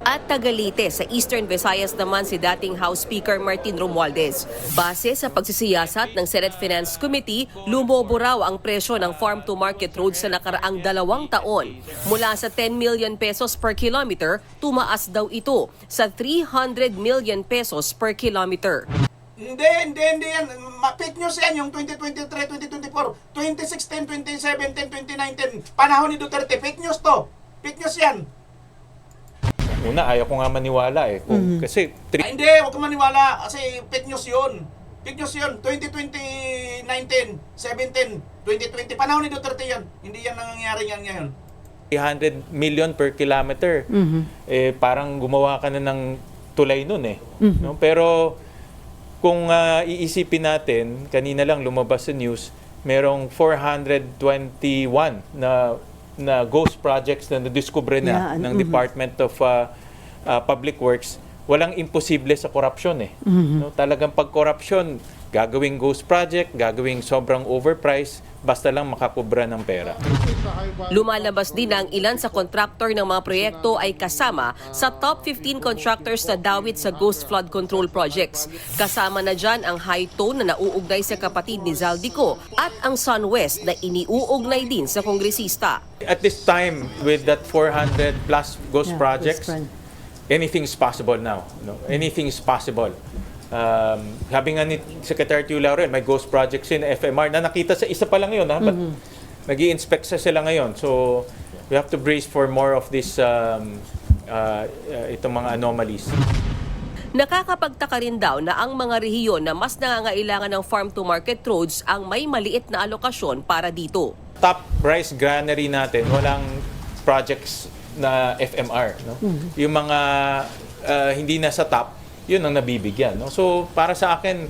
[SPEAKER 11] At taga Leyte sa Eastern Visayas naman si dating House Speaker Martin Romualdez. Base sa pagsisiyasat ng Senate Finance Committee, lumobo raw ang presyo ng farm-to-market roads sa nakaraang 2 taon. Mula sa 10 million pesos per kilometer, tumaas daw ito sa 300 million pesos per kilometer.
[SPEAKER 2] Hindi yan. Fake news yan, yung 2023, 2024, 2016, 2017, 2019. Panahon ni Duterte, fake news to. Fake news yan.
[SPEAKER 12] Una, ayaw ko nga maniwala eh. Kasi
[SPEAKER 2] Ay, hindi, huwag kang maniwala kasi fake news yun. Tignos yun, 2019, 17, 2020, panahon ni Duterte yan. Hindi yan nangyayari yan ngayon.
[SPEAKER 12] 300 million per kilometer. Parang gumawa ka na ng tulay nun eh. No? Pero kung iisipin natin, kanina lang lumabas sa news, merong 421 na ghost projects na nadiskubre na ng Department of Public Works. Walang imposible sa korupsyon eh. No? Talagang pag korupsyon, gagawing ghost project, gagawing sobrang overprice, basta lang makakubra ng pera.
[SPEAKER 11] Lumalabas din na ang ilan sa kontraktor ng mga proyekto ay kasama sa top 15 contractors na dawit sa ghost flood control projects. Kasama na dyan ang Hi-Tone na nauugnay sa kapatid ni Zaldico at ang SunWest na iniuugnay din sa kongresista.
[SPEAKER 12] At this time, with that 400 plus ghost projects, anything is possible now. No? Anything is possible. Sabi nga ni Secretary Tio Laurel, may ghost projects in FMR na nakita sa isa pa lang yun. But nag-i-inspect sila ngayon. So we have to brace for more of this itong mga anomalies.
[SPEAKER 11] Nakakapagtaka rin daw na ang mga rehiyon na mas nangangailangan ng farm-to-market roads ang may maliit na alokasyon para dito.
[SPEAKER 12] Top rice granary natin, walang projects na FMR. No? Yung mga hindi na sa top, yun ang nabibigyan. No? So para sa akin,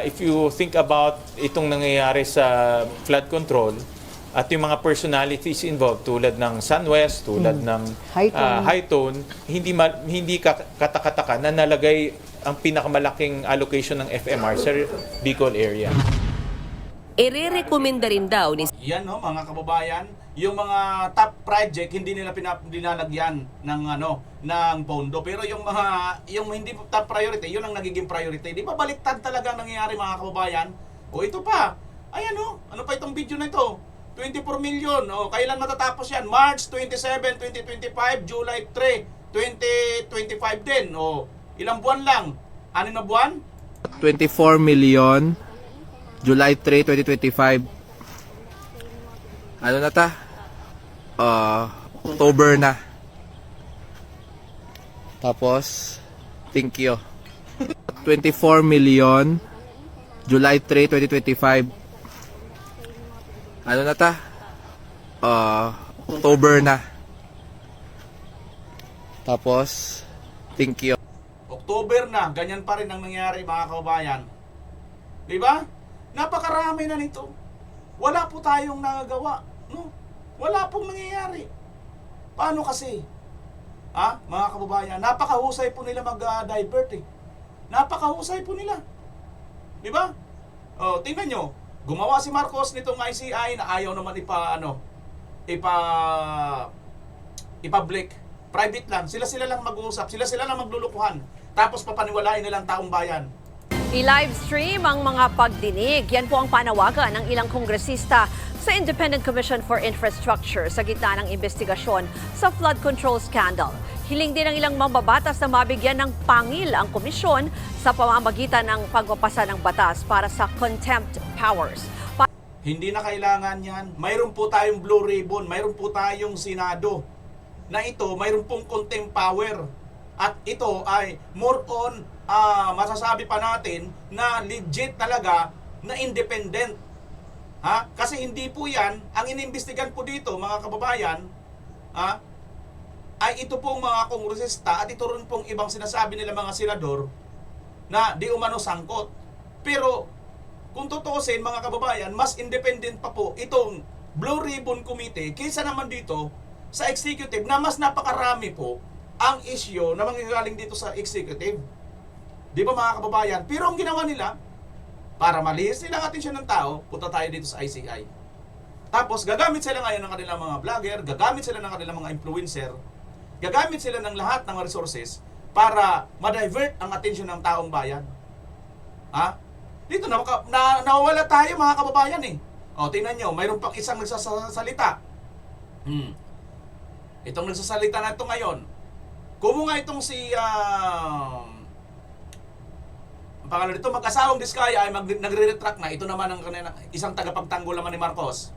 [SPEAKER 12] if you think about itong nangyayari sa flood control at yung mga personalities involved tulad ng SunWest, tulad ng Hi-Tone, hindi katakataka na nalagay ang pinakamalaking allocation ng FMR sa Bicol area.
[SPEAKER 11] Ire-recommenda rin daw ni
[SPEAKER 2] Yan no, mga kababayan, yung mga top project hindi nila dinalagyan ng ng pondo, pero yung hindi top priority, yun ang nagiging priority. Di ba baliktad talaga ang nangyayari, mga kababayan? O ito pa. Ayan ano pa itong video na ito? 24 million. O kailan matatapos yan? March 27, 2025, July 3, 2025 din. O ilang buwan lang? 6 na buwan?
[SPEAKER 13] 24 million July 3, 2025. Ano na ta? October na. Tapos, thank you. 24 million July 3, 2025. Ano na ta? October na. Tapos, thank you.
[SPEAKER 2] October na, ganyan pa rin ang nangyari, mga kababayan. Di ba? Napakarami na nito. Wala po tayong nagagawa, no? Wala pong nangyayari. Paano kasi? Mga kababayan, napakahusay po nila mag-divert eh. Napakahusay po nila. Di ba? Tingnan nyo, gumawa si Marcos nitong ICI na ayaw naman i-public. Private lang. Sila lang mag-uusap. Sila lang maglulukuhan. Tapos papaniwalain nilang taong bayan.
[SPEAKER 14] I-livestream ang mga pagdinig. Yan po ang panawagan ng ilang kongresista sa Independent Commission for Infrastructure sa gitna ng investigasyon sa flood control scandal. Hiling din ng ilang mambabatas na mabigyan ng pangil ang komisyon sa pamamagitan ng pagpapasa ng batas para sa contempt powers.
[SPEAKER 2] Hindi na kailangan yan. Mayroon po tayong Blue Ribbon, mayroon po tayong Senado na ito, mayroon pong contempt power. At ito ay more on, masasabi pa natin na legit talaga na independent. Kasi hindi po yan, ang inimbestigan po dito, mga kababayan, ay ito pong mga kongresista at ito rin pong ibang sinasabi nila mga senador na di umano sangkot. Pero kung tutuusin, mga kababayan, mas independent pa po itong Blue Ribbon Committee kaysa naman dito sa executive na mas napakarami po ang issue na manggagaling dito sa executive. Di ba, mga kababayan? Pero ang ginawa nila, para malihis nila ang atensyon ng tao, punta tayo dito sa ICI. Tapos gagamit sila ngayon ng kanilang mga vlogger, gagamit sila ng kanilang mga influencer, gagamit sila ng lahat ng resources para ma-divert ang atensyon ng taong bayan. Dito nawawala tayo, mga kababayan eh. Tingnan nyo, mayroon pang isang nagsasalita. Itong nagsasalita na ito ngayon. Kumo nga itong si pangalan nito, mag-asawang Diskaya ay nagre-retract na. Ito naman ang isang tagapagtanggol naman ni Marcos.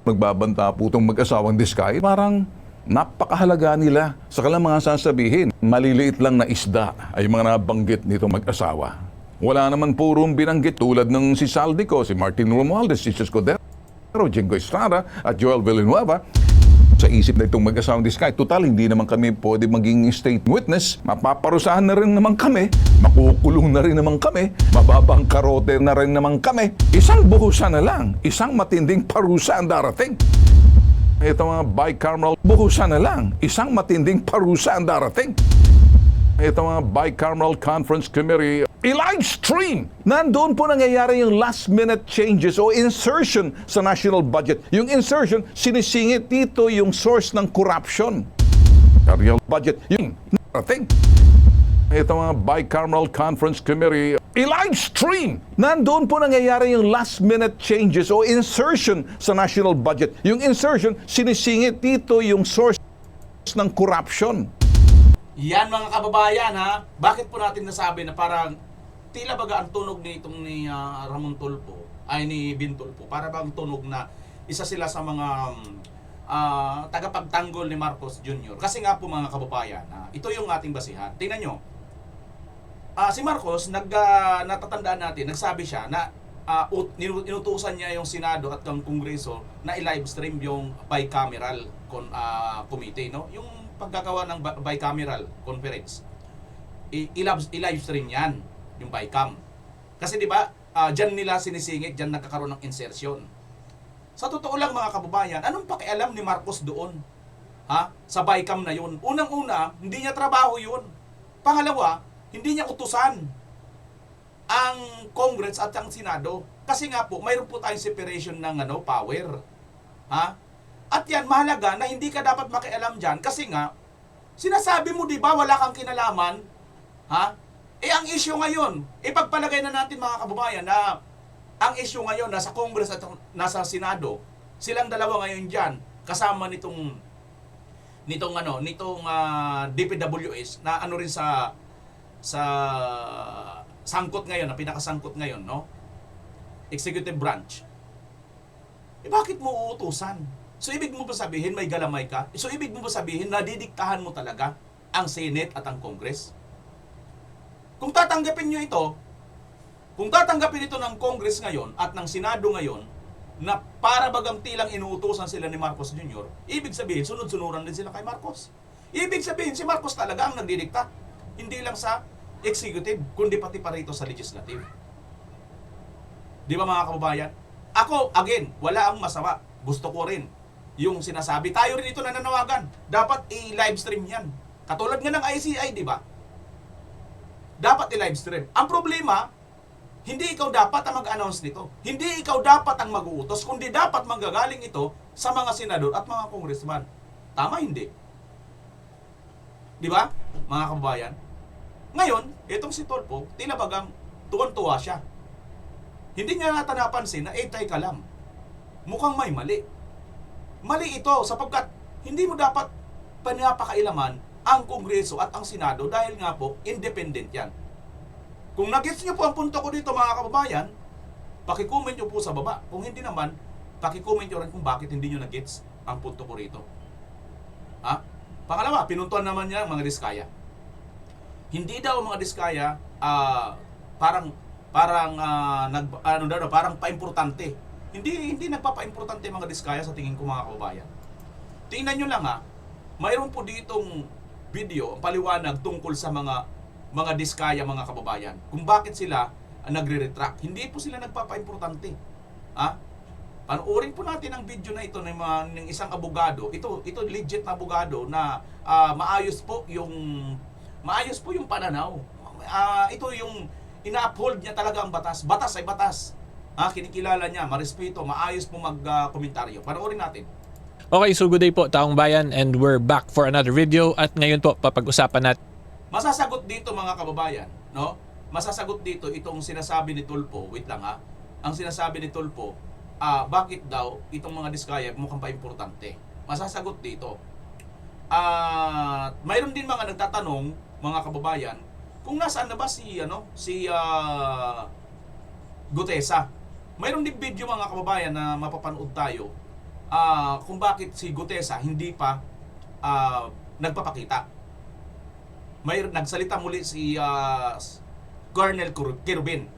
[SPEAKER 15] Magbabanta po itong mag-asawang Diskaya. Parang napakahalaga nila sa kanilang mga sasabihin. Maliliit lang na isda ay mga nabanggit nitong mag-asawa. Wala naman purong binanggit tulad ng si Saldico, si Martin Romualdez, si Escudero, Jengo Estrada at Joel Villanueva. Sa isip na itong mag-asawang Diskaya, total, hindi naman kami pwede maging state witness. Mapaparusahan na rin naman kami. Makukulong na rin naman kami. Mababang karote na rin naman kami. Isang buhusan na lang. Isang matinding parusa ang darating. Ito mga bicameral buhusan na lang. Isang matinding parusa ang darating. Ito mga bicameral conference committee i-live stream. Nandoon po nangyayari yung last minute changes o insertion sa national budget. Yung insertion, sinisingit dito yung source ng corruption. Real budget, yung narating. Ito mga bicameral conference committee i-live stream. Nandoon po nangyayari yung last minute changes o insertion sa national budget. Yung insertion, sinisingit dito yung source ng corruption.
[SPEAKER 2] Yan mga kababayan ha, bakit po natin nasabi na parang tila baga ang tunog ni itong ni Ramon Tulfo ay ni Bin Tulfo, para bang tunog na isa sila sa mga tagapagtanggol ni Marcos Jr. Kasi nga po mga kababayan, ito yung ating basihan. Tingnan nyo, si Marcos, natatandaan natin, nagsabi siya na inutusan niya yung Senado at yung Kongreso na i-live stream yung bicameral committee, no? Yung pagkagawa ng bicameral conference. I-live stream yan, yung bicam. Kasi di ba, dyan nila sinisingit, dyan nagkakaroon ng insertion. Sa totoo lang mga kababayan, anong pakialam ni Marcos doon? Ha? Sa bicam na yun. Unang-una, hindi niya trabaho yun. Pangalawa, hindi niya utusan ang Congress at ang Senado. Kasi nga po, mayroon po tayong separation ng power. Ha? At yan, mahalaga na hindi ka dapat makialam dyan kasi nga, sinasabi mo di ba wala kang kinalaman? Ha? Ang issue ngayon, ipagpalagay na natin mga kababayan na ang issue ngayon nasa Congress at nasa Senado, silang dalawa ngayon dyan, kasama nitong DPWH na ano rin sa sangkot ngayon, na pinakasangkot ngayon, no? Executive branch. Bakit mo uutusan? So, ibig mo ba sabihin may galamay ka? So, ibig mo ba sabihin nadidiktahan mo talaga ang Senate at ang Congress? Kung tatanggapin nyo ito, kung tatanggapin ito ng Congress ngayon at ng Senado ngayon, na para bagang tilang inuutosan sila ni Marcos Jr., ibig sabihin, sunod-sunuran din sila kay Marcos. Ibig sabihin, si Marcos talaga ang nagdidikta. Hindi lang sa executive, kundi pati pa rito sa legislative. Di ba mga kababayan? Ako, again, wala ang masama. Gusto ko rin yung sinasabi. Tayo rin ito nananawagan. Dapat i-live stream yan. Katulad nga ng ICI, di ba? Dapat i-live stream. Ang problema, hindi ikaw dapat ang mag-announce nito. Hindi ikaw dapat ang mag-uutos, kundi dapat manggagaling ito sa mga senador at mga congressman. Tama, hindi? Di ba, mga kababayan? Ngayon, itong si Tulfo, tila bagang tuwan-tuwa siya. Hindi niya napansin na, teka lang, mukhang may mali. Mali ito sapagkat hindi mo dapat pinapakailaman ang Kongreso at ang Senado dahil nga po, independent yan. Kung nag-gets nyo po ang punto ko dito mga kababayan, paki-comment nyo po sa baba. Kung hindi naman, paki-comment nyo rin kung bakit hindi nyo nag-gets ang punto ko rito. Ha? Pangalawa, pinuntuan naman niya ang mga Diskaya. Hindi daw mga Diskaya parang paimportante. Hindi nagpapa-importante mga Diskaya sa tingin ko mga kababayan. Tingnan nyo lang mayroon po ditong video, ang paliwanag tungkol sa mga Diskaya mga kababayan. Kung bakit sila nagre-retract. Hindi po sila nagpapa-importante. Panoorin po natin ang video na ito ng isang abogado. Ito legit na abogado na maayos po yung pananaw. Ito yung ina-uphold niya talaga ang batas. Batas ay batas. Kinikilala niya, marespeto, maayos po mag-komentaryo. Panoorin natin.
[SPEAKER 16] Okay, so good day po taong bayan and we're back for another video at ngayon po papag-usapan natin.
[SPEAKER 2] Masasagot dito mga kababayan, no? Masasagot dito itong sinasabi ni Tulfo. Wait lang Ang sinasabi ni Tulfo, bakit daw itong mga Diskaya mukhang pa-importante? Masasagot dito. Mayroon din mga nagtatanong, mga kababayan, kung nasaan na ba si Gutesa. Mayroon din video mga kababayan na mapapanood tayo kung bakit si Gutesa hindi pa nagpapakita. Nagsalita muli si Colonel Kirubin.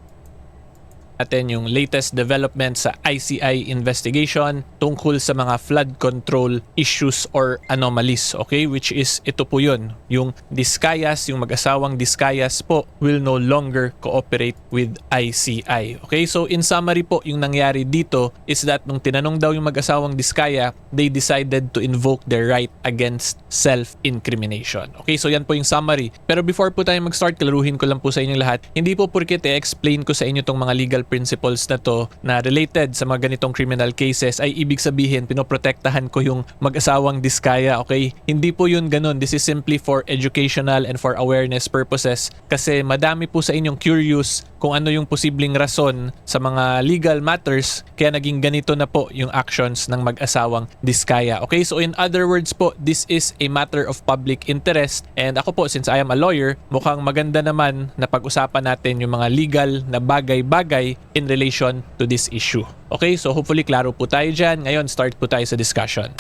[SPEAKER 16] Natin yung latest development sa ICI investigation tungkol sa mga flood control issues or anomalies, okay? Which is, ito po yun, yung Discayas, yung mag-asawang Discayas po will no longer cooperate with ICI. Okay, so in summary po, yung nangyari dito is that nung tinanong daw yung mag-asawang Discaya, they decided to invoke their right against self-incrimination. Okay, so yan po yung summary. Pero before po tayo mag-start, klaruhin ko lang po sa inyong lahat, hindi po porket i-explain ko sa inyo tong mga legal principles na to na related sa mga ganitong criminal cases ay ibig sabihin pinoprotektahan ko yung mag-asawang Discaya, okay? Hindi po yun ganun. This is simply for educational and for awareness purposes kasi madami po sa inyong curious kung ano yung posibleng rason sa mga legal matters kaya naging ganito na po yung actions ng mag-asawang Discaya. Okay, so in other words po, this is a matter of public interest and ako po, since I am a lawyer, mukhang maganda naman na pag-usapan natin yung mga legal na bagay-bagay in relation to this issue. Okay, so hopefully klaro po tayo dyan. Ngayon, start po tayo sa discussion.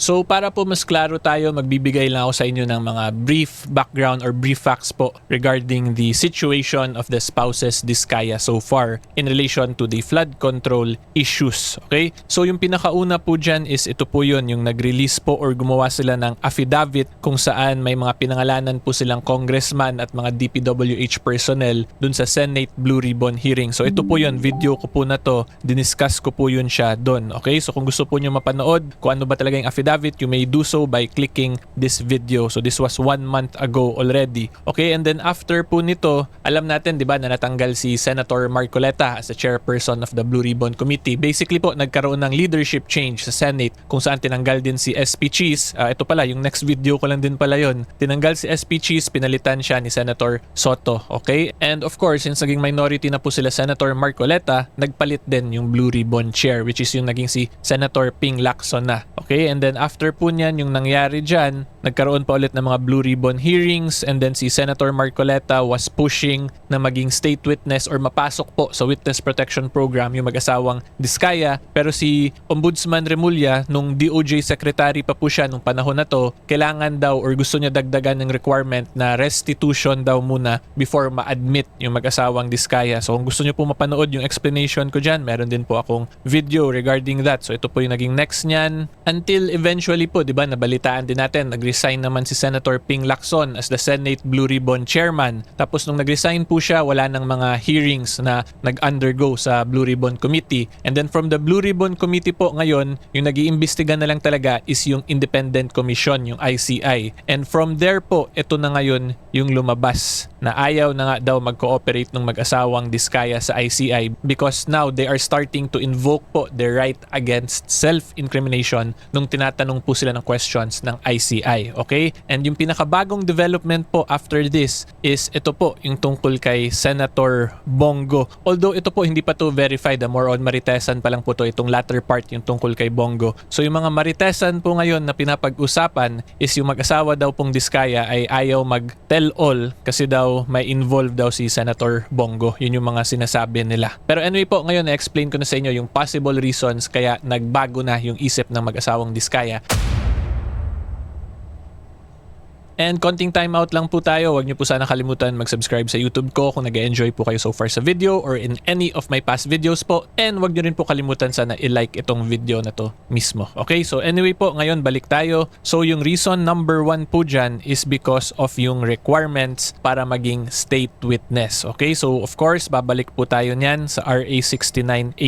[SPEAKER 16] So para po mas klaro tayo, magbibigay lang ako sa inyo ng mga brief background or brief facts po regarding the situation of the spouses Discaya so far in relation to the flood control issues. Okay? So yung pinakauna po dyan is ito po yun, yung nag-release po or gumawa sila ng affidavit kung saan may mga pinangalanan po silang congressman at mga DPWH personnel dun sa Senate Blue Ribbon hearing. So ito po yun, video ko po na to, diniscuss ko po yun siya dun. Okay? So kung gusto po nyo mapanood kung ano ba talaga yung affidavit, you may do so by clicking this video. So this was 1 month ago already. Okay, and then after po nito, alam natin, di ba, na natanggal si Senator Marcoleta as the chairperson of the Blue Ribbon Committee. Basically po, nagkaroon ng leadership change sa Senate kung saan tinanggal din si SP Cheese. Ito pala, yung next video ko lang din pala yun. Tinanggal si SP Cheese, pinalitan siya ni Senator Soto. Okay, and of course, since naging minority na po sila Senator Marcoleta, nagpalit din yung Blue Ribbon chair, which is yung naging si Senator Ping Lacson na. Okay, and then after po niyan, yung nangyari dyan, nagkaroon pa ulit ng mga Blue Ribbon hearings and then si Senator Marcoleta was pushing na maging state witness or mapasok po sa Witness Protection Program yung mag-asawang Discaya. Pero si Ombudsman Remulla, nung DOJ Secretary pa po siya nung panahon na to, kailangan daw or gusto niya dagdagan ng requirement na restitution daw muna before ma-admit yung mag-asawang Discaya. So kung gusto niyo po mapanood yung explanation ko dyan, meron din po akong video regarding that. So ito po yung naging next niyan. Until eventually po, di ba, nabalitaan din natin, nag-resign naman si Senator Ping Lacson as the Senate Blue Ribbon Chairman. Tapos nung nag-resign po siya, wala nang mga hearings na nag-undergo sa Blue Ribbon Committee. And then from the Blue Ribbon Committee po ngayon, yung nag-iimbestiga na lang talaga is yung Independent Commission, yung ICI. And from there po, ito na ngayon yung lumabas na ayaw na nga daw mag-cooperate ng mag-asawang Discaya sa ICI because now they are starting to invoke po their right against self-incrimination nung tinatanong po sila ng questions ng ICI. Okay? And yung pinakabagong development po after this is ito po, yung tungkol kay Senator Bongo. Although ito po hindi pa to verified, more on maritesan pa lang po to, itong latter part yung tungkol kay Bongo. So yung mga maritesan po ngayon na pinapag-usapan is yung mag-asawa daw pong Discaya ay ayaw mag-tell all kasi daw may involved daw si Senator Bongo. Yun yung mga sinasabi nila. Pero anyway po, ngayon na-explain ko na sa inyo yung possible reasons kaya nagbago na yung isip ng mag-asawang Discaya. And konting time out lang po tayo. Huwag niyo po sana kalimutan mag-subscribe sa YouTube ko kung nag-enjoy po kayo so far sa video or in any of my past videos po. And huwag niyo rin po kalimutan sana i-like itong video na to mismo. Okay, so anyway po, ngayon balik tayo. So yung reason number 1 po dyan is because of yung requirements para maging state witness. Okay, so of course, babalik po tayo niyan sa RA 6981.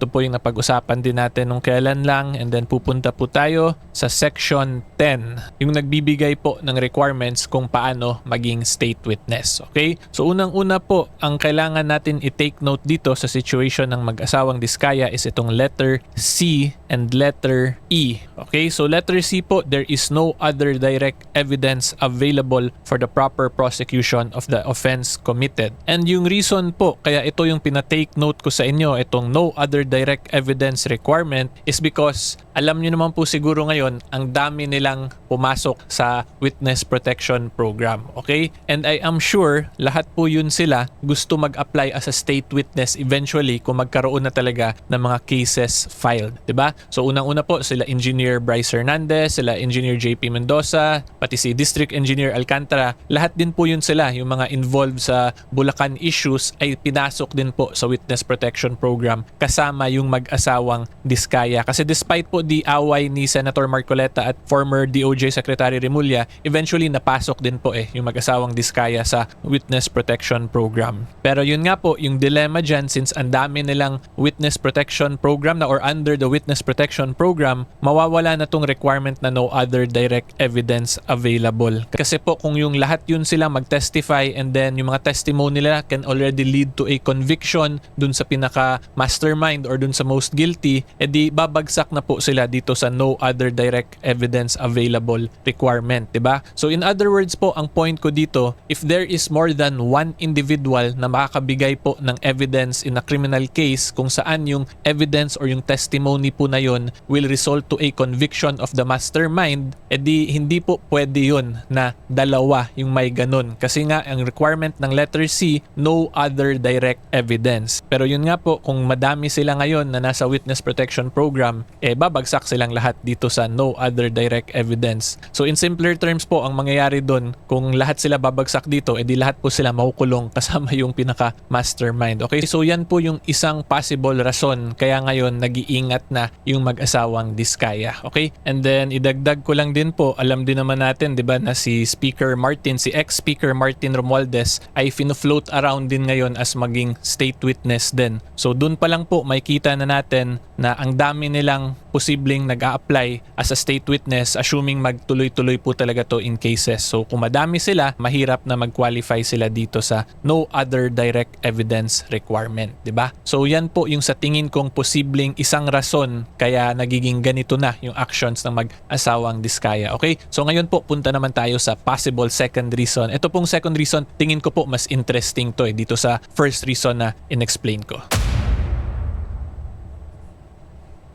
[SPEAKER 16] Ito po yung napag-usapan din natin nung kailan lang. And then pupunta po tayo sa Section 10. Yung nagbibigay po ng requirements kung paano maging state witness. Okay? So unang-una po, ang kailangan natin i-take note dito sa situation ng mag-asawang Discaya is itong letter C and letter E. Okay? So letter C po, there is no other direct evidence available for the proper prosecution of the offense committed. And yung reason po, kaya ito yung pinatake note ko sa inyo, itong no other direct evidence requirement is because alam nyo naman po siguro ngayon, ang dami nilang pumasok sa Witness Protection Program. Okay? And I am sure lahat po yun sila gusto mag-apply as a state witness eventually kung magkaroon na talaga ng mga cases filed. Diba? So unang-una po sila Engineer Bryce Hernandez, sila Engineer JP Mendoza, pati si District Engineer Alcantara. Lahat din po yun sila, yung mga involved sa Bulacan issues ay pinasok din po sa Witness Protection Program kasama yung mag-asawang Diskaya. Kasi despite po di away ni Senator Marcoleta at former DOJ Secretary Remulla, eventually napasok din po yung mag-asawang Diskaya sa Witness Protection Program. Pero yun nga po, yung dilemma dyan, since ang dami nilang Witness Protection Program na or under the Witness Protection Program, mawawala na tong requirement na no other direct evidence available. Kasi po kung yung lahat yun sila mag-testify and then yung mga testimony nila can already lead to a conviction dun sa pinaka mastermind or dun sa most guilty, edi babagsak na po sila dito sa no other direct evidence available requirement, diba? So in other words po, ang point ko dito, if there is more than one individual na makakabigay po ng evidence in a criminal case kung saan yung evidence or yung testimony po na yun will result to a conviction of the mastermind, edi hindi po pwede yun na dalawa yung may ganun. Kasi nga, ang requirement ng letter C, no other direct evidence. Pero yun nga po, kung madami sila ngayon na nasa Witness Protection Program, babagsak silang lahat dito sa no other direct evidence. So in simpler terms po, ang mangyayari doon, kung lahat sila babagsak dito, edi lahat po sila makukulong kasama yung pinaka mastermind. Okay, so yan po yung isang possible rason kaya ngayon nag-iingat na yung mag-asawang Diskaya. Okay, and then idagdag ko lang din po, alam din naman natin, di ba, na si Speaker Martin, si ex-Speaker Martin Romualdez ay fino-float around din ngayon as maging state witness din. So dun pa lang po makikita na natin na ang dami nilang posibleng nag-a-apply as a state witness, assuming magtuloy-tuloy po talaga to in cases. So kung madami sila, mahirap na mag-qualify sila dito sa no other direct evidence requirement, di ba? So yan po yung sa tingin kong posibleng isang rason kaya nagiging ganito na yung actions ng mag-asawang Diskaya. Okay? So ngayon po, punta naman tayo sa possible second reason. Ito pong second reason, tingin ko po mas interesting to dito sa first reason na in-explain ko.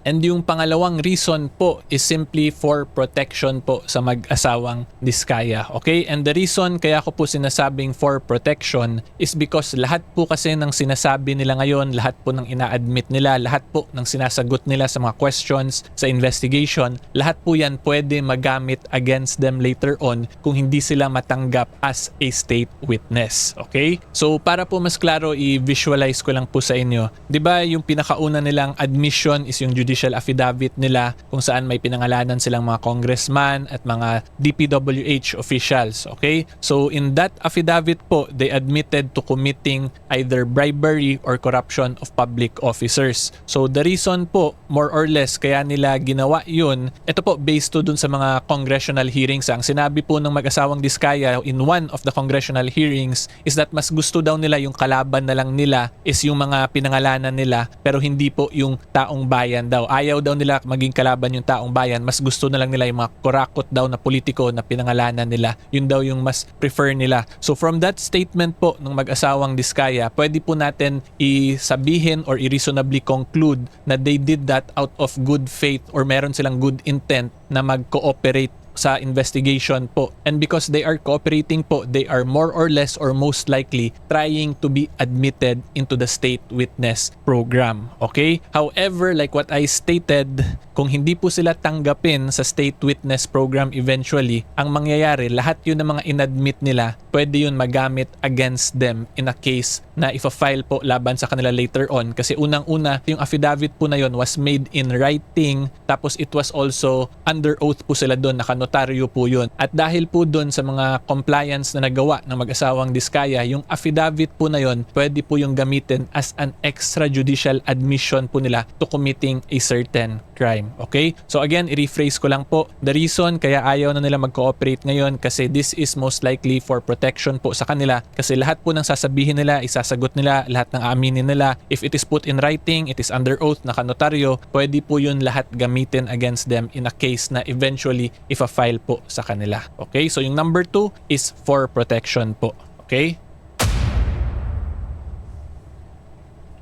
[SPEAKER 16] And yung pangalawang reason po is simply for protection po sa mag-asawang Diskaya. Okay? And the reason kaya ko po sinasabing for protection is because lahat po kasi ng sinasabi nila ngayon, lahat po ng ina-admit nila, lahat po ng sinasagot nila sa mga questions, sa investigation, lahat po yan pwede magamit against them later on kung hindi sila matanggap as a state witness. Okay? So para po mas klaro, i-visualize ko lang po sa inyo. 'Di ba yung pinakauna nilang admission is yung judicial affidavit nila kung saan may pinangalanan silang mga congressman at mga DPWH officials. Okay? So in that affidavit po, they admitted to committing either bribery or corruption of public officers. So the reason po, more or less, kaya nila ginawa yun, ito po based to dun sa mga congressional hearings. Ang sinabi po ng mag-asawang Diskaya in one of the congressional hearings is that mas gusto daw nila yung kalaban na lang nila is yung mga pinangalanan nila pero hindi po yung taong bayan daw. Ayaw daw nila maging kalaban yung taong bayan. Mas gusto na lang nila yung mga kurakot daw na politiko na pinangalanan nila. Yun daw yung mas prefer nila. So from that statement po ng mag-asawang Diskaya, pwede po natin isabihin or i-reasonably conclude na they did that out of good faith or meron silang good intent na mag-cooperate sa investigation po. And because they are cooperating po, they are more or less or most likely trying to be admitted into the state witness program. Okay? However, like what I stated, kung hindi po sila tanggapin sa state witness program eventually, ang mangyayari, lahat yun ng mga inadmit nila, pwede yun magamit against them in a case na ifa-file po laban sa kanila later on. Kasi unang-una, yung affidavit po na yun was made in writing, tapos it was also under oath po sila doon, nakanotaryo po yun. At dahil po doon sa mga compliance na nagawa ng mag-asawang Diskaya, yung affidavit po na yun, pwede po yung gamitin as an extrajudicial admission po nila to committing a certain crime. Okay? So again, i-rephrase ko lang po. The reason kaya ayaw na nila mag-cooperate ngayon kasi this is most likely for protection po sa kanila kasi lahat po ng sasabihin nila, isasagot nila, lahat ng aaminin nila. If it is put in writing, it is under oath, nakanotaryo, pwede po yun lahat gamitin against them in a case na eventually ifa-file po sa kanila. Okay? So yung number 2 is for protection po. Okay?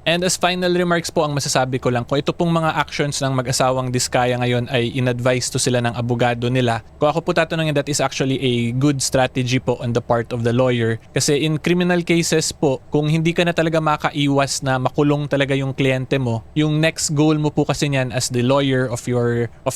[SPEAKER 16] And as final remarks po, ang masasabi ko lang, kung ito pong mga actions ng mag-asawang Diskaya ngayon ay in-advise to sila ng abogado nila, kung ako po tatanungin, that is actually a good strategy po on the part of the lawyer. Kasi in criminal cases po, kung hindi ka na talaga makaiwas na makulong talaga yung kliyente mo, yung next goal mo po kasi niyan as the lawyer of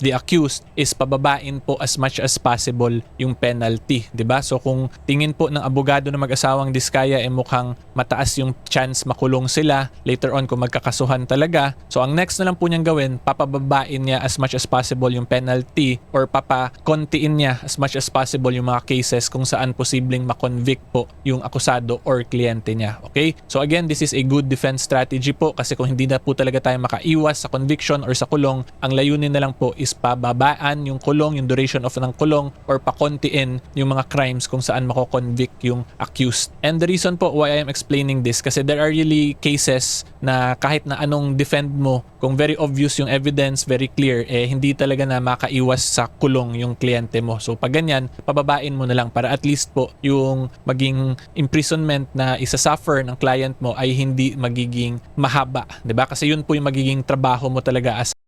[SPEAKER 16] the accused is pababain po as much as possible yung penalty, 'di ba? So kung tingin po ng abogado na mag-asawang Diskaya mukhang mataas yung chance makulong sila later on kung magkakasuhan talaga. So ang next na lang po niyang gawin, papababain niya as much as possible yung penalty or papakontiin niya as much as possible yung mga cases kung saan posibleng makonvict po yung akusado or kliyente niya. Okay? So again, this is a good defense strategy po kasi kung hindi na po talaga tayo makaiwas sa conviction or sa kulong, ang layunin na lang po is pababaan yung kulong, yung duration of ng kulong or pakontiin yung mga crimes kung saan mako-convict yung accused. And the reason po why I am explaining this kasi there are really cases na kahit na anong defend mo, kung very obvious yung evidence, very clear, hindi talaga na makaiwas sa kulong yung kliyente mo. So pag ganyan, pababain mo na lang para at least po yung maging imprisonment na isa-suffer ng client mo ay hindi magiging mahaba, 'di ba? Kasi yun po yung magiging trabaho mo talaga as